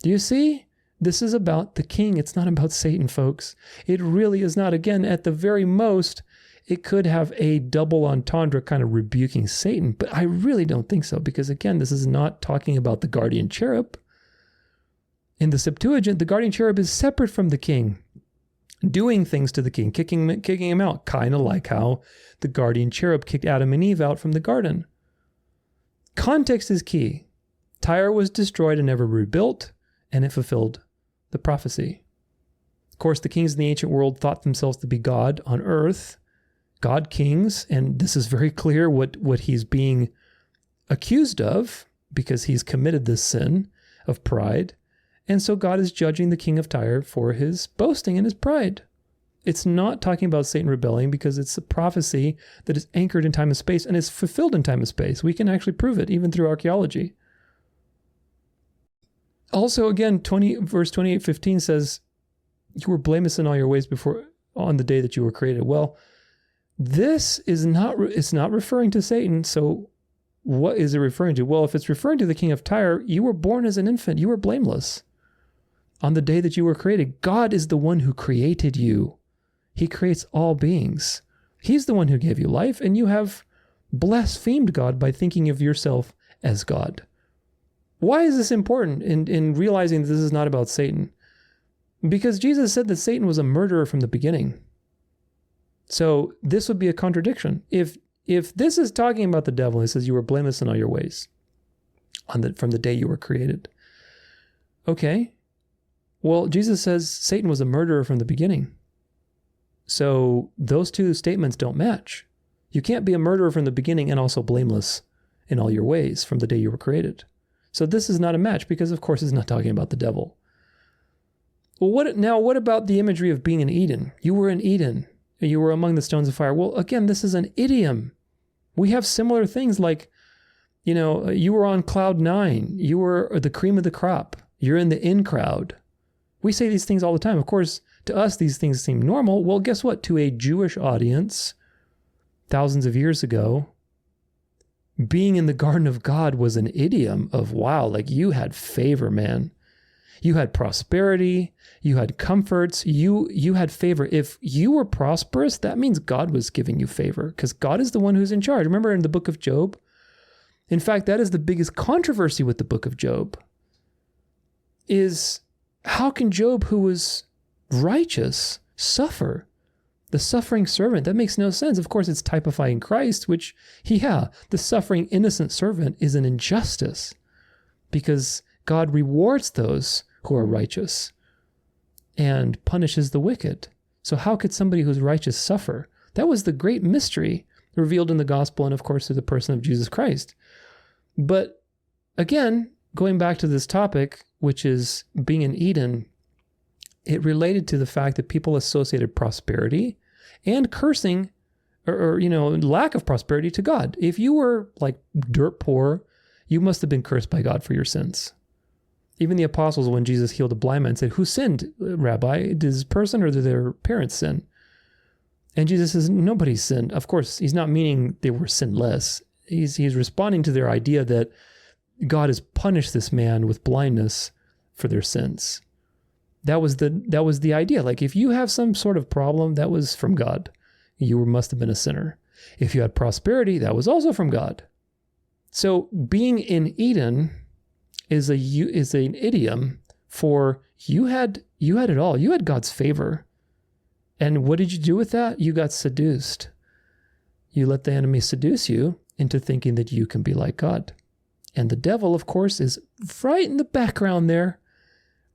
A: Do you see? This is about the king. It's not about Satan, folks. It really is not. Again, at the very most, it could have a double entendre kind of rebuking Satan, but I really don't think so, because again, this is not talking about the guardian cherub. In the Septuagint, the guardian cherub is separate from the king, doing things to the king, kicking him out, kind of like how the guardian cherub kicked Adam and Eve out from the garden. Context is key. Tyre was destroyed and never rebuilt, and it fulfilled the prophecy. Of course, the kings in the ancient world thought themselves to be God on earth, God kings, and this is very clear what he's being accused of, because he's committed this sin of pride. And so God is judging the king of Tyre for his boasting and his pride. It's not talking about Satan rebelling, because it's a prophecy that is anchored in time and space, and is fulfilled in time and space. We can actually prove it, even through archaeology. Also, again, verse 28:15 says, you were blameless in all your ways before on the day that you were created. Well, this is it's not referring to Satan. So what is it referring to? Well, if it's referring to the king of Tyre, you were born as an infant. You were blameless on the day that you were created. God is the one who created you. He creates all beings. He's the one who gave you life, and you have blasphemed God by thinking of yourself as God. Why is this important in realizing that this is not about Satan? Because Jesus said that Satan was a murderer from the beginning. So this would be a contradiction. If if this is talking about the devil, it says you were blameless in all your ways from the day you were created. Okay. Well, Jesus says Satan was a murderer from the beginning. So those two statements don't match. You can't be a murderer from the beginning and also blameless in all your ways from the day you were created. So this is not a match because, of course, it's not talking about the devil. Well, what about the imagery of being in Eden? You were in Eden. You were among the stones of fire. Well, again, this is an idiom. We have similar things like, you were on cloud 9. You were the cream of the crop. You're in the in crowd. We say these things all the time. Of course, to us, these things seem normal. Well, guess what? To a Jewish audience, thousands of years ago, being in the garden of God was an idiom of, wow, like you had favor, man. You had prosperity. You had comforts. You had favor. If you were prosperous, that means God was giving you favor because God is the one who's in charge. Remember in the book of Job? In fact, that is the biggest controversy with the book of Job is how can Job, who was righteous, suffer? The suffering servant, that makes no sense. Of course, it's typifying Christ, which, the suffering innocent servant is an injustice because God rewards those who are righteous and punishes the wicked. So how could somebody who's righteous suffer? That was the great mystery revealed in the gospel and, of course, through the person of Jesus Christ. But again, going back to this topic, which is being in Eden, it related to the fact that people associated prosperity and cursing or lack of prosperity to God. If you were like dirt poor, you must have been cursed by God for your sins. Even the apostles, when Jesus healed a blind man, said, who sinned, Rabbi? Did this person or did their parents sin? And Jesus says, nobody sinned. Of course, he's not meaning they were sinless. He's responding to their idea that God has punished this man with blindness for their sins. That was the idea. Like if you have some sort of problem, that was from God. You must have been a sinner. If you had prosperity, that was also from God. So being in Eden is an idiom for you had it all. You had God's favor. And what did you do with that? You got seduced. You let the enemy seduce you into thinking that you can be like God. And the devil, of course, is right in the background there.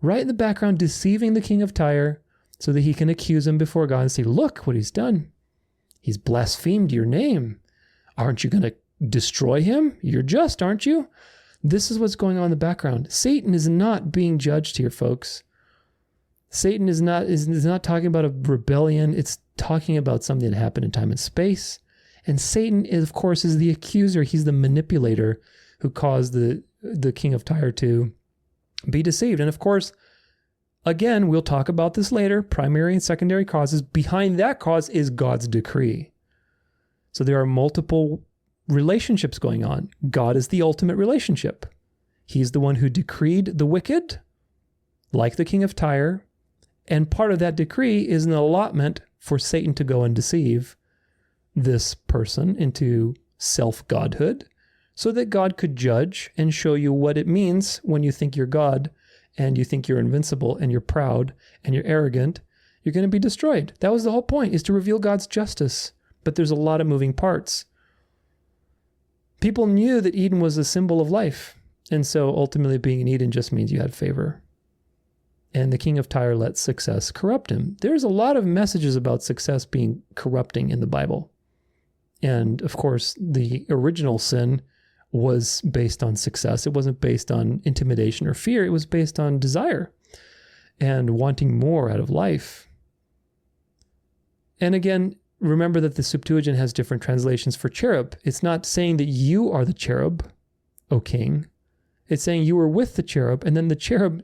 A: Right in the background, deceiving the king of Tyre so that he can accuse him before God and say, look what he's done. He's blasphemed your name. Aren't you going to destroy him? You're just, aren't you? This is what's going on in the background. Satan is not being judged here, folks. Satan is not talking about a rebellion. It's talking about something that happened in time and space. And Satan, of course, is the accuser. He's the manipulator who caused the king of Tyre to be deceived. And of course, again, we'll talk about this later, primary and secondary causes. Behind that cause is God's decree. So there are multiple relationships going on. God is the ultimate relationship. He's the one who decreed the wicked, like the king of Tyre. And part of that decree is an allotment for Satan to go and deceive this person into self-godhood, so that God could judge and show you what it means when you think you're God and you think you're invincible and you're proud and you're arrogant. You're going to be destroyed. That was the whole point, is to reveal God's justice. But there's a lot of moving parts. People knew that Eden was a symbol of life. And so ultimately being in Eden just means you had favor. And the king of Tyre let success corrupt him. There's a lot of messages about success being corrupting in the Bible. And of course, the original sin was based on success. It wasn't based on intimidation or fear. It was based on desire and wanting more out of life. And again, remember that the Septuagint has different translations for cherub. It's not saying that you are the cherub, O king. It's saying you were with the cherub, and then the cherub,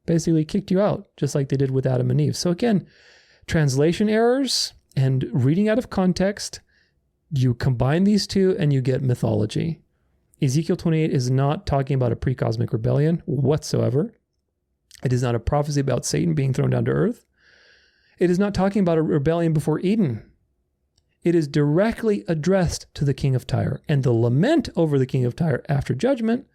A: basically kicked you out, just like they did with Adam and Eve. So again, translation errors and reading out of context, you combine these two and you get mythology. Ezekiel 28 is not talking about a pre-cosmic rebellion whatsoever. It is not a prophecy about Satan being thrown down to earth. It is not talking about a rebellion before Eden. It is directly addressed to the king of Tyre. And the lament over the king of Tyre after judgment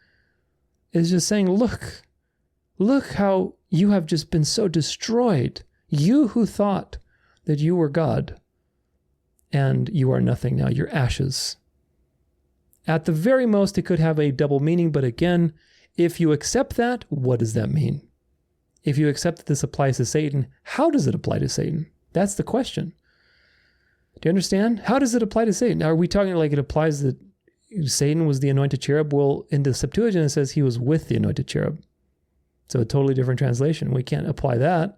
A: is just saying, look how you have just been so destroyed. You who thought that you were God. and you are nothing now. You're ashes. At the very most, it could have a double meaning, but again, if you accept that, what does that mean? If you accept that this applies to Satan, how does it apply to Satan? That's the question. Do you understand? How does it apply to Satan? Now, are we talking like it applies that Satan was the anointed cherub? Well, in the Septuagint, it says he was with the anointed cherub. So a totally different translation. We can't apply that.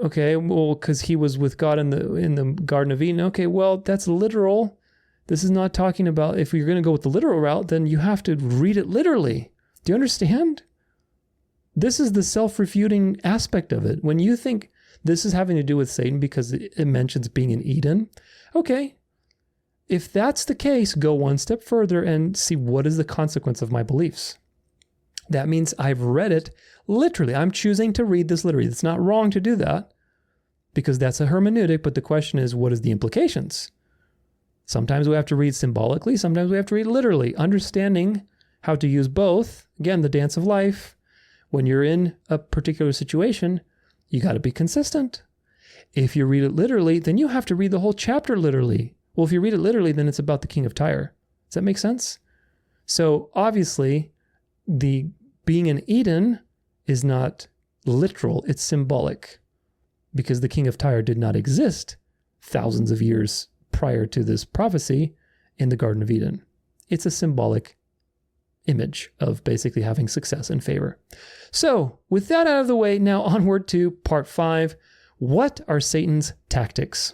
A: Okay, well, because he was with God in the Garden of Eden. Okay, well, that's literal. This is not talking about, if you're going to go with the literal route, then you have to read it literally. Do you understand? This is the self-refuting aspect of it. When you think this is having to do with Satan because it mentions being in Eden, okay, if that's the case, go one step further and see what is the consequence of my beliefs. That means I've read it literally. I'm choosing to read this literally. It's not wrong to do that because that's a hermeneutic, but the question is, what is the implications? Sometimes we have to read symbolically. Sometimes we have to read literally. Understanding how to use both. Again, the dance of life. When you're in a particular situation, you got to be consistent. If you read it literally, then you have to read the whole chapter literally. Well, if you read it literally, then it's about the king of Tyre. Does that make sense? So obviously, the being in Eden is not literal. It's symbolic because the king of Tyre did not exist thousands of years prior to this prophecy in the Garden of Eden. It's a symbolic image of basically having success and favor. So with that out of the way, now onward to part 5. What are Satan's tactics?